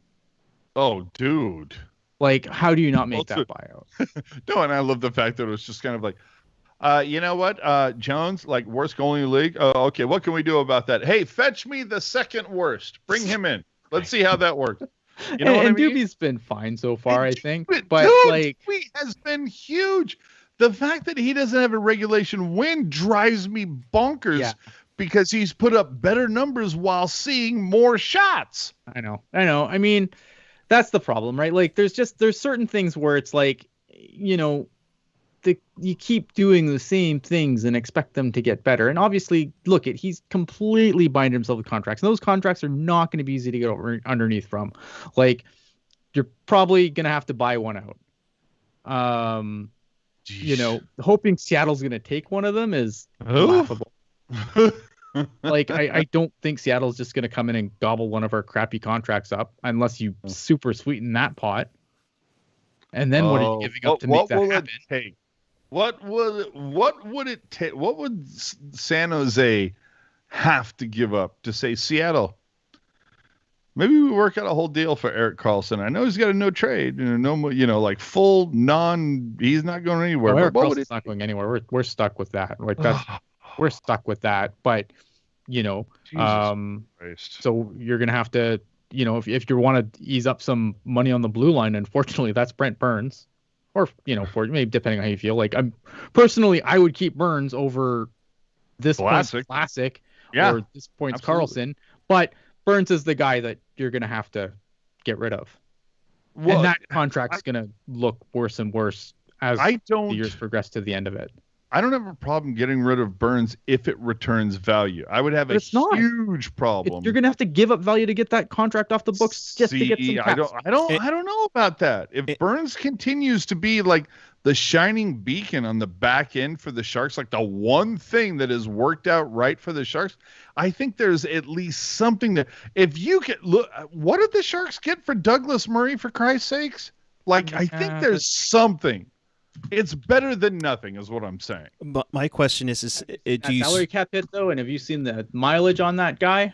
Oh, dude. Like, how do you not make that buyout? No, and I love the fact that it was just kind of like, you know what, Jones, like worst goalie in the league. Oh, okay, what can we do about that? Hey, fetch me the second worst. Bring him in. Let's see how that works. You know what I mean? Doobie's been fine so far, I think. But Doobie has been huge. The fact that he doesn't have a regulation win drives me bonkers. Yeah. Because he's put up better numbers while seeing more shots. I know. I mean, that's the problem, right? Like, there's certain things where it's like, you keep doing the same things and expect them to get better. And obviously, he's completely binded himself with contracts. And those contracts are not going to be easy to get underneath from. Like, you're probably going to have to buy one out. Hoping Seattle's going to take one of them is laughable. I don't think Seattle's just going to come in and gobble one of our crappy contracts up unless you super sweeten that pot. And then what are you giving up to make that happen? What would it take? What would San Jose have to give up to say, Seattle, maybe we work out a whole deal for Erik Karlsson? I know he's got a no trade, full non. He's not going anywhere. Erik Karlsson's not going anywhere. We're stuck with that. We're stuck with that. But so you're gonna have to, if you want to ease up some money on the blue line, unfortunately, that's Brent Burns. Or, for maybe depending on how you feel. Like, I would keep Burns over this Classic, or this point's Karlsson. But Burns is the guy that you're going to have to get rid of. And that contract's going to look worse and worse as the years progress to the end of it. I don't have a problem getting rid of Burns if it returns value. I would have But a it's not. huge problem. You're gonna have to give up value to get that contract off the books just to get some See, caps. I don't know about that. If Burns continues to be like the shining beacon on the back end for the Sharks, like the one thing that has worked out right for the Sharks, I think there's at least something that if you get look, what did the Sharks get for Douglas Murray, for Christ's sakes? Like, I think there's something. It's better than nothing, is what I'm saying. But my question is do you salary cap hit though? And have you seen the mileage on that guy?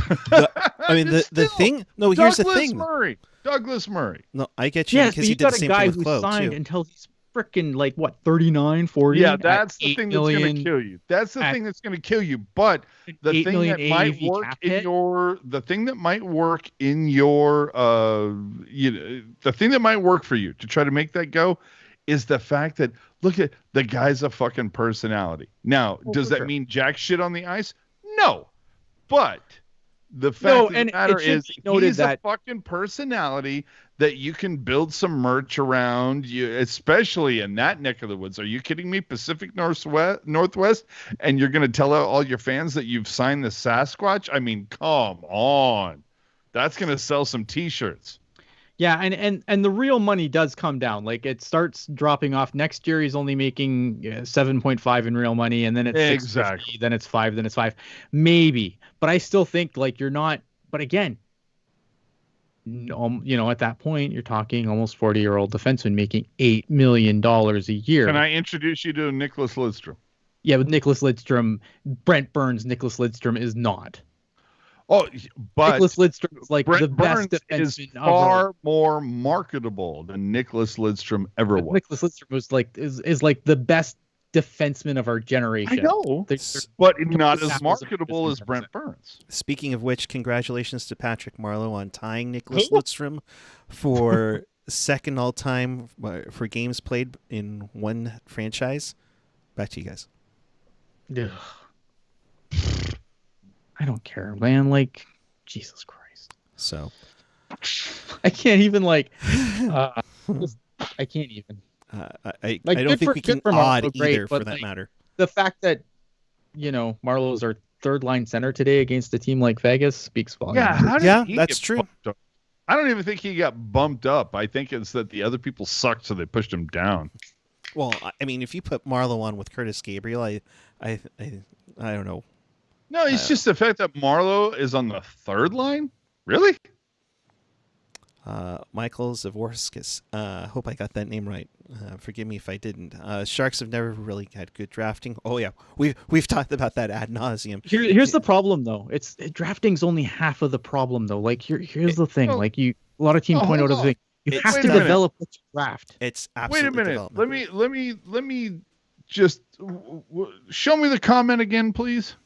I mean, the thing. No, here's the thing. Douglas Murray. No, I get you Yes, because but he you did got the a same guy thing with who Clough signed too. until he's freaking like what 39, 40. Yeah, that's the at thing $8 that's going million. to kill you. That's the thing that's going to kill you. But the $8 thing million that might AAV work cap in hit? your, the thing that might work in your, the thing that might work for you to try to make that go is the fact that look at the guy's a fucking personality. Now, does that mean jack shit on the ice? No, but the fact of the matter is he's a fucking personality that you can build some merch around, you, especially in that neck of the woods. Are you kidding me? Pacific Northwest, and you're going to tell all your fans that you've signed the Sasquatch? I mean, come on. That's going to sell some T-shirts. Yeah, and the real money does come down. Like it starts dropping off. Next year he's only making 7.5 in real money, and then it's 650, then it's 5, then it's 5. Maybe. But I still think like you're not, but again, at that point you're talking almost 40-year-old defenseman making $8 million a year. Can I introduce you to Nicholas Lidstrom? Yeah, with Nicholas Lidstrom, Brent Burns, Nicholas Lidstrom is not. Oh, but Nicholas Lidstrom is like Brent the Burns best defenseman is far more marketable than Nicholas Lidstrom ever was. Nicholas Lidstrom was like is like the best defenseman of our generation. I know, but not as marketable as Brent Burns. Speaking of which, congratulations to Patrick Marleau on tying Nicholas Lidstrom for second all-time for games played in one franchise. Back to you guys. Ugh. I don't care, man. Like, Jesus Christ. So, I can't even like. I can't even. I don't think we can odd either, for that matter. The fact that Marlowe's our third line center today against a team like Vegas speaks volumes. Yeah, that's true. I don't even think he got bumped up. I think it's that the other people sucked, so they pushed him down. Well, I mean, if you put Marleau on with Curtis Gabriel, I don't know. No, it's just the fact that Marleau is on the third line. Really? Michael Zavorskis. Hope I got that name right. Forgive me if I didn't. Sharks have never really had good drafting. Oh yeah, we've talked about that ad nauseum. Here's the problem though. Drafting's only half of the problem though. Like here's the thing. Like a lot of teams point out the thing. You have to develop what you draft. It's absolutely. Wait a minute. Let me just show me the comment again, please.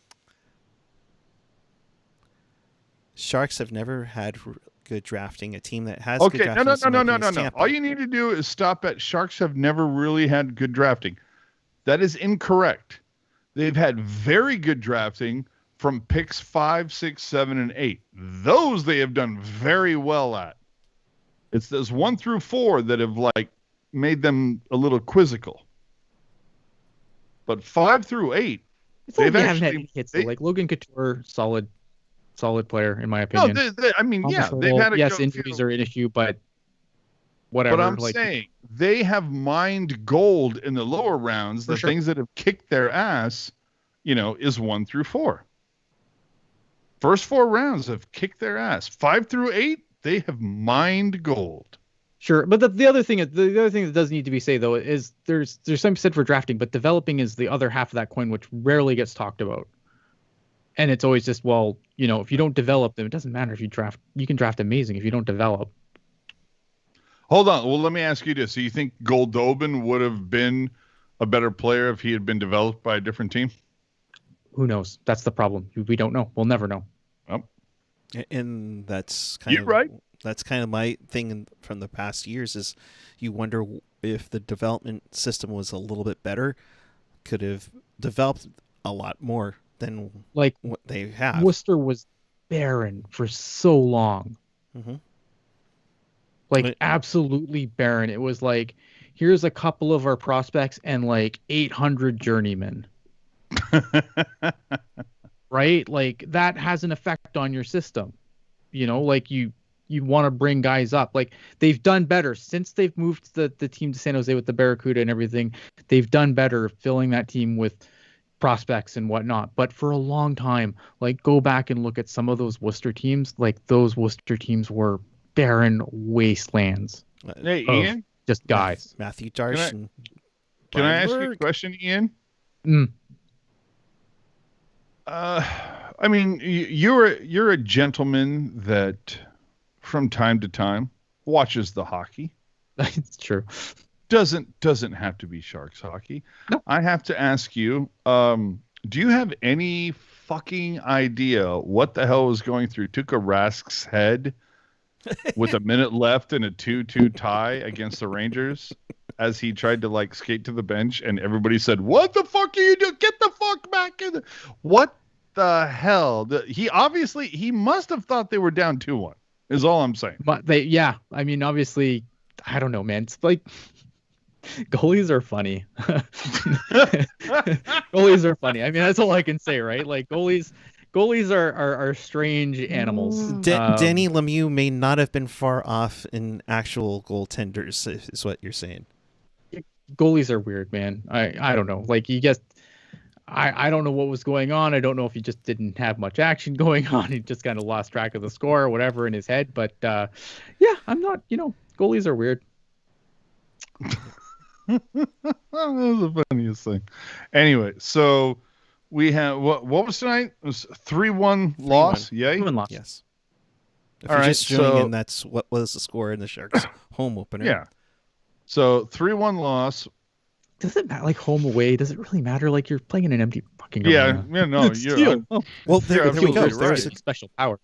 Sharks have never had good drafting. A team that has good drafting. No. All you need to do is stop at Sharks have never really had good drafting. That is incorrect. They've had very good drafting from picks 5, 6, 7, and 8. Those they have done very well at. It's those 1 through 4 that have like made them a little quizzical. But 5 through 8, they've actually had hits. Like Logan Couture, solid player in my opinion. No, they've had injuries are an issue, but whatever. But I'm saying they have mined gold in the lower rounds. The things that have kicked their ass, is 1 through 4. First 4 rounds have kicked their ass. 5 through 8, they have mined gold. Sure, but the other thing that does need to be said though is there's something said for drafting, but developing is the other half of that coin, which rarely gets talked about. And it's always just, if you don't develop them, it doesn't matter if you draft. You can draft amazing if you don't develop. Hold on. Well, let me ask you this. So you think Goldobin would have been a better player if he had been developed by a different team? Who knows? That's the problem. We don't know. We'll never know. And that's kind of right. That's kind of my thing from the past years is you wonder if the development system was a little bit better, could have developed a lot more than what they have. Worcester was barren for so long. Mm-hmm. Absolutely barren. It was like here's a couple of our prospects and like 800 journeymen, right? Like that has an effect on your system. Like you want to bring guys up. Like they've done better since they've moved the team to San Jose with the Barracuda and everything. They've done better filling that team with prospects and whatnot. But for a long time, like go back and look at some of those Worcester teams. Like those Worcester teams were barren wastelands. Hey, Ian, just guys. Matthew Darsh. Can I ask you a question, Ian? I mean, you're a gentleman that, from time to time, watches the hockey. That's true. Doesn't have to be Sharks hockey. No. I have to ask you, do you have any fucking idea what the hell was going through Tuukka Rask's head with a minute left and a 2-2 tie against the Rangers as he tried to like skate to the bench and everybody said, "What the fuck are you doing? Get the fuck back in there." What the hell? He must have thought they were down 2-1 is all I'm saying. But I mean, obviously, I don't know, man. It's like goalies are funny. Goalies are funny. I mean, that's all I can say, right? Like goalies are strange animals. Danny Lemieux may not have been far off in actual goaltenders, is what you're saying. Goalies are weird, man. I don't know. Like you guess, I don't know what was going on. I don't know if he just didn't have much action going on. He just kind of lost track of the score or whatever in his head. But I'm not. Goalies are weird. That was the funniest thing. Anyway, so we have what was tonight? It was 3-1 loss. Yay. 3-1 loss. Yes. If you're just tuning in, that's what was the score in the Sharks home opener. Yeah. So 3-1 loss. Does it matter? Like home away? Does it really matter? Like you're playing in an empty fucking arena. No. Well, there we go. There's a special power.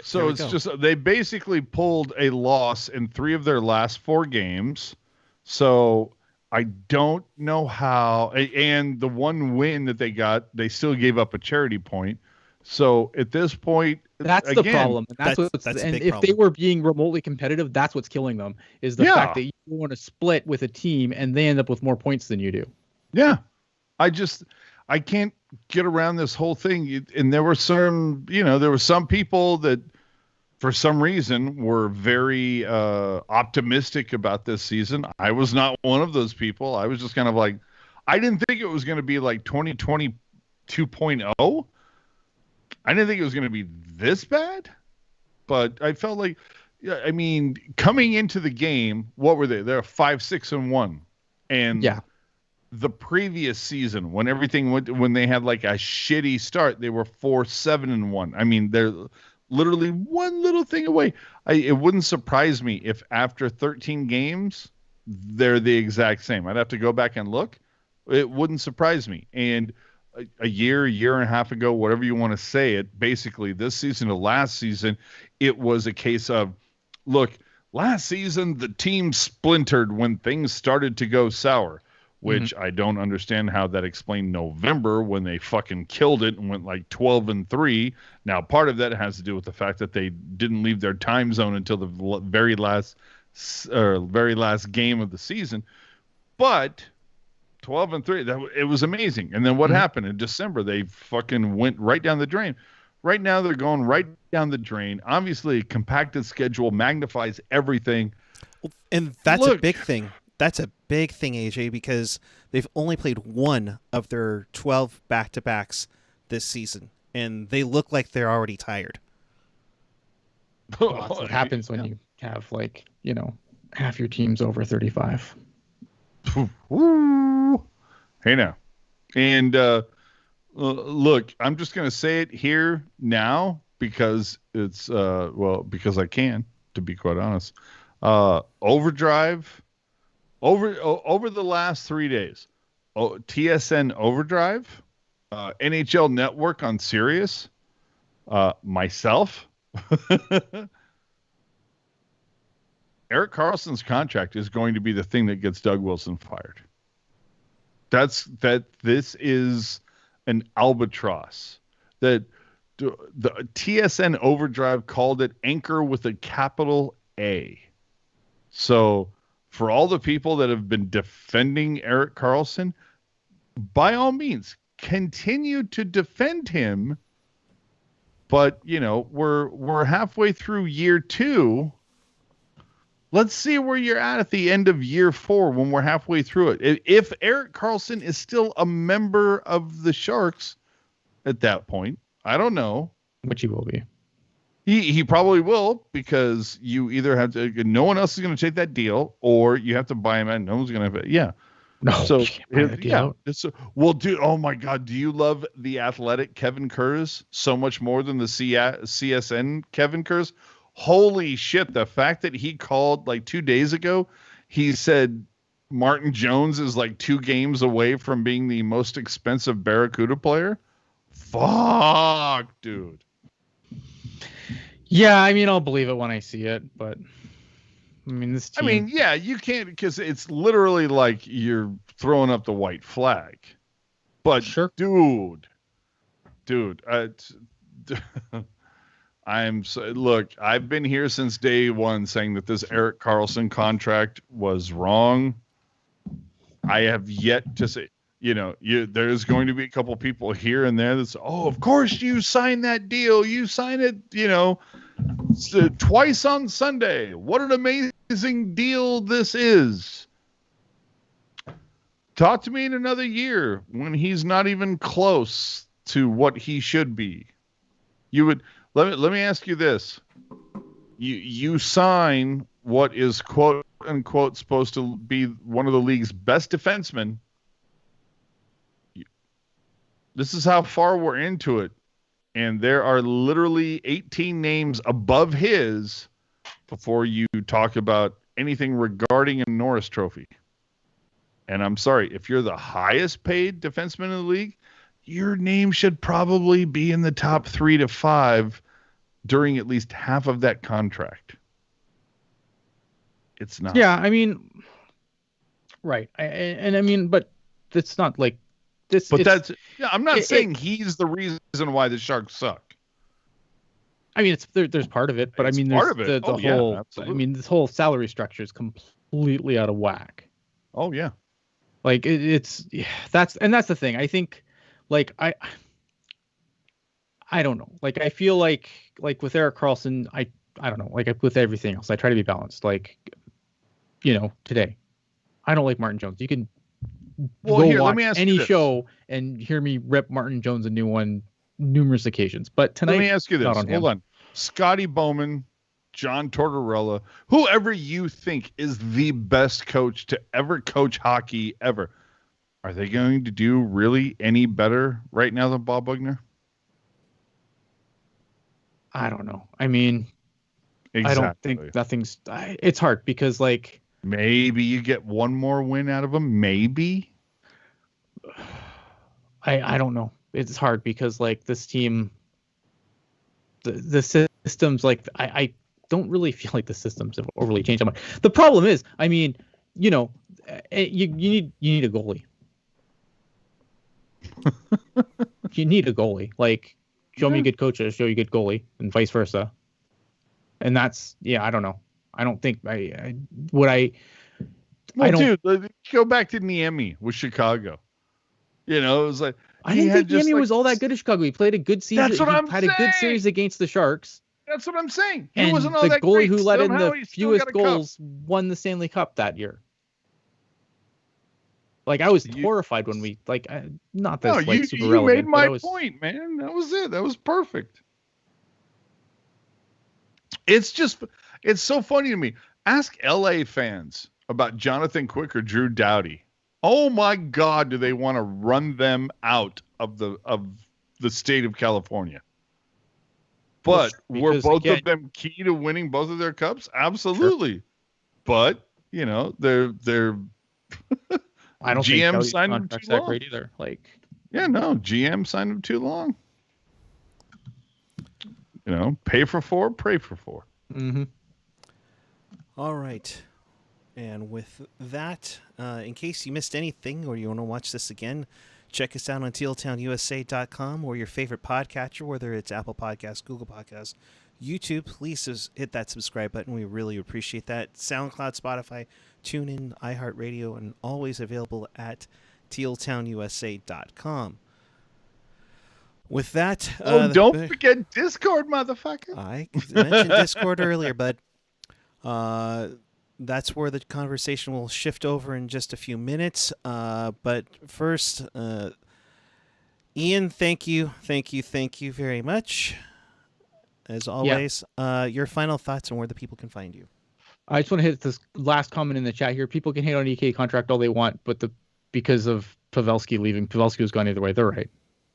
So it's just they basically pulled a loss in 3 of their last 4 games. So I don't know how. And the one win that they got, they still gave up a charity point. So at this point, that's the problem. That's and if problem. They were being remotely competitive, that's what's killing them. Is the fact that you want to split with a team and they end up with more points than you do. Yeah, I can't get around this whole thing. And there were some people that, for some reason, were very optimistic about this season. I was not one of those people. I was just kind of like, I didn't think it was going to be like 2020 2.0. I didn't think it was going to be this bad, but I felt like, I mean, coming into the game, what were they? They're 5-6-1, and the previous season, when everything when they had like a shitty start, they were 4-7-1. I mean, they're literally one little thing away. It wouldn't surprise me if after 13 games, they're the exact same. I'd have to go back and look. It wouldn't surprise me. And a year and a half ago, whatever you want to say it, basically this season to last season, it was a case of, look, last season the team splintered when things started to go sour, which I don't understand how that explained November when they fucking killed it and went like 12-3. Now, part of that has to do with the fact that they didn't leave their time zone until the very last game of the season, but 12-3, it was amazing. And then what happened in December? They fucking went right down the drain. Right now they're going right down the drain. Obviously, a compacted schedule magnifies everything. And that's a big thing. That's a big thing, AJ, because they've only played one of their 12 back-to-backs this season, and they look like they're already tired. Well, that's what happens when you have, half your team's over 35. Woo. Hey now. And look, I'm just going to say it here now because it's because I can, to be quite honest. Overdrive over the last 3 days. TSN Overdrive, NHL Network on Sirius, myself. Erik Karlsson's contract is going to be the thing that gets Doug Wilson fired. This is an albatross. That the TSN Overdrive called it anchor with a capital A. So for all the people that have been defending Erik Karlsson, by all means, continue to defend him. But, we're halfway through year 2. Let's see where you're at the end of year 4 when we're halfway through it. If Erik Karlsson is still a member of the Sharks at that point, I don't know. Which he will be. He probably will, because you either have to, no one else is going to take that deal, or you have to buy him and no one's going to, yeah. No, So, you can't buy that deal out. Well, dude, oh my God, do you love the Athletic Kevin Kurz so much more than the CSN Kevin Kurz? Holy shit, the fact that he called like 2 days ago, he said Martin Jones is like 2 games away from being the most expensive Barracuda player. Fuck, dude. Yeah, I mean, I'll believe it when I see it, but I mean, this team... I mean, yeah, you can't, because it's literally like you're throwing up the white flag. But sure, dude, look, I've been here since day one saying that this Erik Karlsson contract was wrong. I have yet to say, there's going to be a couple people here and there that's, oh, of course you signed that deal. You signed it, twice on Sunday. What an amazing deal this is. Talk to me in another year when he's not even close to what he should be. You would let me ask you this. You sign what is quote unquote supposed to be one of the league's best defensemen. This is how far we're into it. And there are literally 18 names above his before you talk about anything regarding a Norris Trophy. And I'm sorry, if you're the highest paid defenseman in the league, your name should probably be in the top 3 to 5 during at least half of that contract. It's not. Yeah, I mean, right. I mean, but it's not like this. But I'm not saying he's the reason why the Sharks suck. I mean, there's part of it, but I mean, there's the whole. I mean, this whole salary structure is completely out of whack. Oh yeah. Like that's the thing. I think, like I don't know. Like I feel like with Erik Karlsson, I don't know. Like with everything else, I try to be balanced. Like, today, I don't like Martin Jones. You can watch any show and hear me rip Martin Jones a new one numerous occasions. But tonight, let me ask you this. Hold on. Scotty Bowman, John Tortorella, whoever you think is the best coach to ever coach hockey ever, are they going to do really any better right now than Bob Bugner? I don't know. I mean, exactly. I don't think nothing's... It's hard because, like... Maybe you get one more win out of him. Maybe. I don't know. It's hard because, like, this team... The systems, like, I don't really feel like the systems have overly changed that much. The problem is, I mean, you need a goalie. You need a goalie. Like, show me good coaches, show you good goalie, and vice versa. And that's, I don't know. I don't think dude, go back to Niemi with Chicago. It was like, I didn't think Niemi was all that good at Chicago. He played a good season. That's what I'm saying. Had a good series against the Sharks. That's what I'm saying. He and wasn't all the that goalie great. Who let Somehow in the fewest goals won the Stanley Cup that year. Like, I was horrified when we, like, not that super relevant. You made my point, man. That was it. That was perfect. It's so funny to me. Ask LA fans about Jonathan Quick or Drew Doughty. Oh my God, do they want to run them out of the state of California? But were both of them key to winning both of their cups? Absolutely. Sure. But, they're I don't GM think signed him too long. Great either. Like, GM signed him too long. Pay for 4, pray for 4. Mm-hmm. All right. And with that, in case you missed anything or you want to watch this again, check us out on tealtownusa.com or your favorite podcatcher, whether it's Apple Podcasts, Google Podcasts, YouTube. Please hit that subscribe button. We really appreciate that. SoundCloud, Spotify, TuneIn, iHeartRadio, and always available at tealtownusa.com. With that, don't forget Discord, motherfucker. I mentioned Discord earlier, but that's where the conversation will shift over in just a few minutes. But first, Ian, thank you very much. As always, your final thoughts on where the people can find you. I just want to hit this last comment in the chat here. People can hate on EK contract all they want, but because of Pavelski leaving, Pavelski was gone either way. They're right.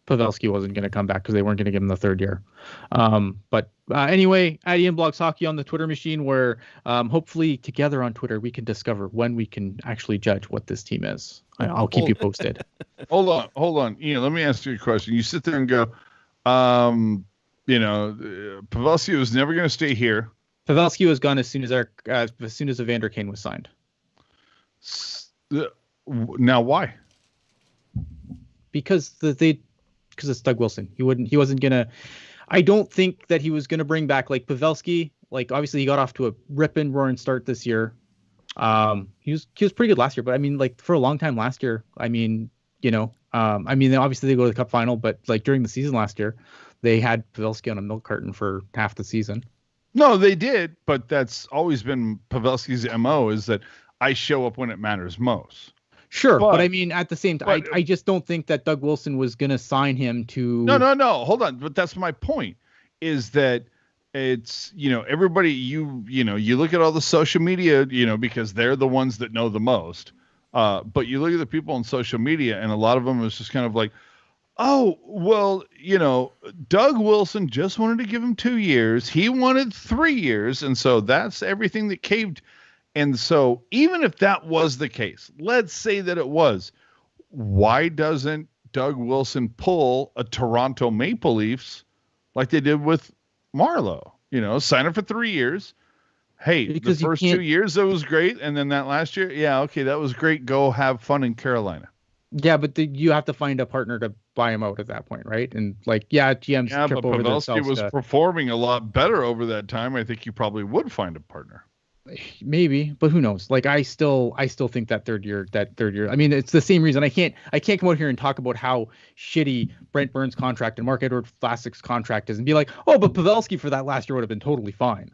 Pavelski wasn't going to come back because they weren't going to give him the third year. But anyway, at Ian Blogs Hockey on the Twitter machine, where hopefully together on Twitter we can discover when we can actually judge what this team is. I'll keep you posted. Hold on. Ian, let me ask you a question. You sit there and go, Pavelski was never going to stay here. Pavelski was gone as soon as Evander Kane was signed. Now why? Because it's Doug Wilson. He wasn't gonna. I don't think that he was gonna bring back like Pavelski. Like obviously he got off to a ripping roaring start this year. He was pretty good last year, but I mean like for a long time last year. I mean obviously they go to the Cup final, but like during the season last year, they had Pavelski on a milk carton for half the season. No, they did, but that's always been Pavelski's MO is that I show up when it matters most. Sure, but I mean, at the same time, I just don't think that Doug Wilson was going to sign him to... No, hold on. But that's my point, is that it's, everybody, you look at all the social media, because they're the ones that know the most. But you look at the people on social media, and a lot of them is just kind of like, oh, well, Doug Wilson just wanted to give him 2 years. He wanted 3 years. And so that's everything that caved. And so even if that was the case, let's say that it was, why doesn't Doug Wilson pull a Toronto Maple Leafs like they did with Marleau? Sign him for 3 years. Hey, because the first 2 years, that was great. And then that last year, yeah, okay, that was great. Go have fun in Carolina. Yeah, but you have to find a partner to buy him out at that point, right? And GMs trip over themselves. Pavelski was performing a lot better over that time. I think you probably would find a partner. Maybe, but who knows? Like I still think that third year. I mean, it's the same reason I can't come out here and talk about how shitty Brent Burns' contract and Marc-Edouard Vlasic's contract is and be like, oh, but Pavelski for that last year would have been totally fine.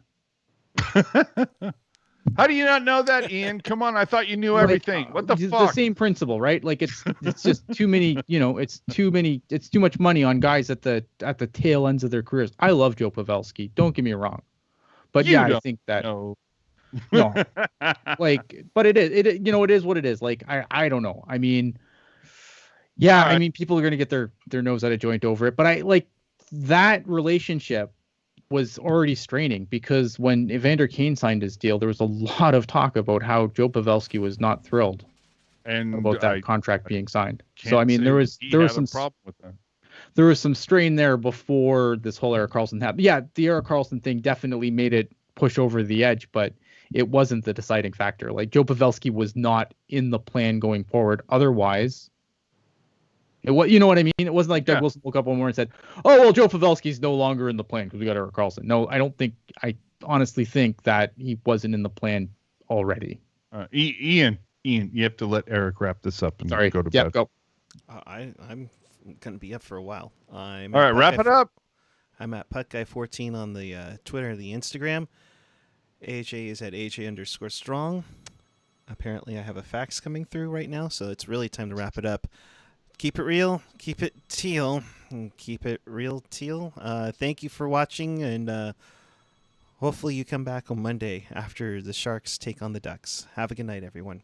How do you not know that, Ian? Come on, I thought you knew everything. What the fuck? The same principle, right? Like it's just too many, it's too much money on guys at the tail ends of their careers. I love Joe Pavelski. Don't get me wrong. But I think that no, but it is what it is. Like, I don't know. I mean, yeah, I mean, people are going to get their nose out of joint over it, but that relationship was already straining because when Evander Kane signed his deal, there was a lot of talk about how Joe Pavelski was not thrilled about that contract being signed. So I mean, there was some problem with that. There was some strain there before this whole Erik Karlsson happened. Yeah, the Erik Karlsson thing definitely made it push over the edge, but it wasn't the deciding factor. Like Joe Pavelski was not in the plan going forward. Otherwise, you know what I mean? It wasn't like Doug Wilson woke up one morning and said, oh, well, Joe Pavelski's no longer in the plan because we got Erik Karlsson. No, I honestly think that he wasn't in the plan already. Ian, you have to let Eric wrap this up and go to bed. Go. I'm going to be up for a while. All right, wrap it up. I'm at PuckGuy14 on the Twitter and the Instagram. AJ is at AJ_strong. Apparently I have a fax coming through right now, so it's really time to wrap it up. Keep it real, keep it teal, and keep it real teal. Thank you for watching, and hopefully you come back on Monday after the Sharks take on the Ducks. Have a good night, everyone.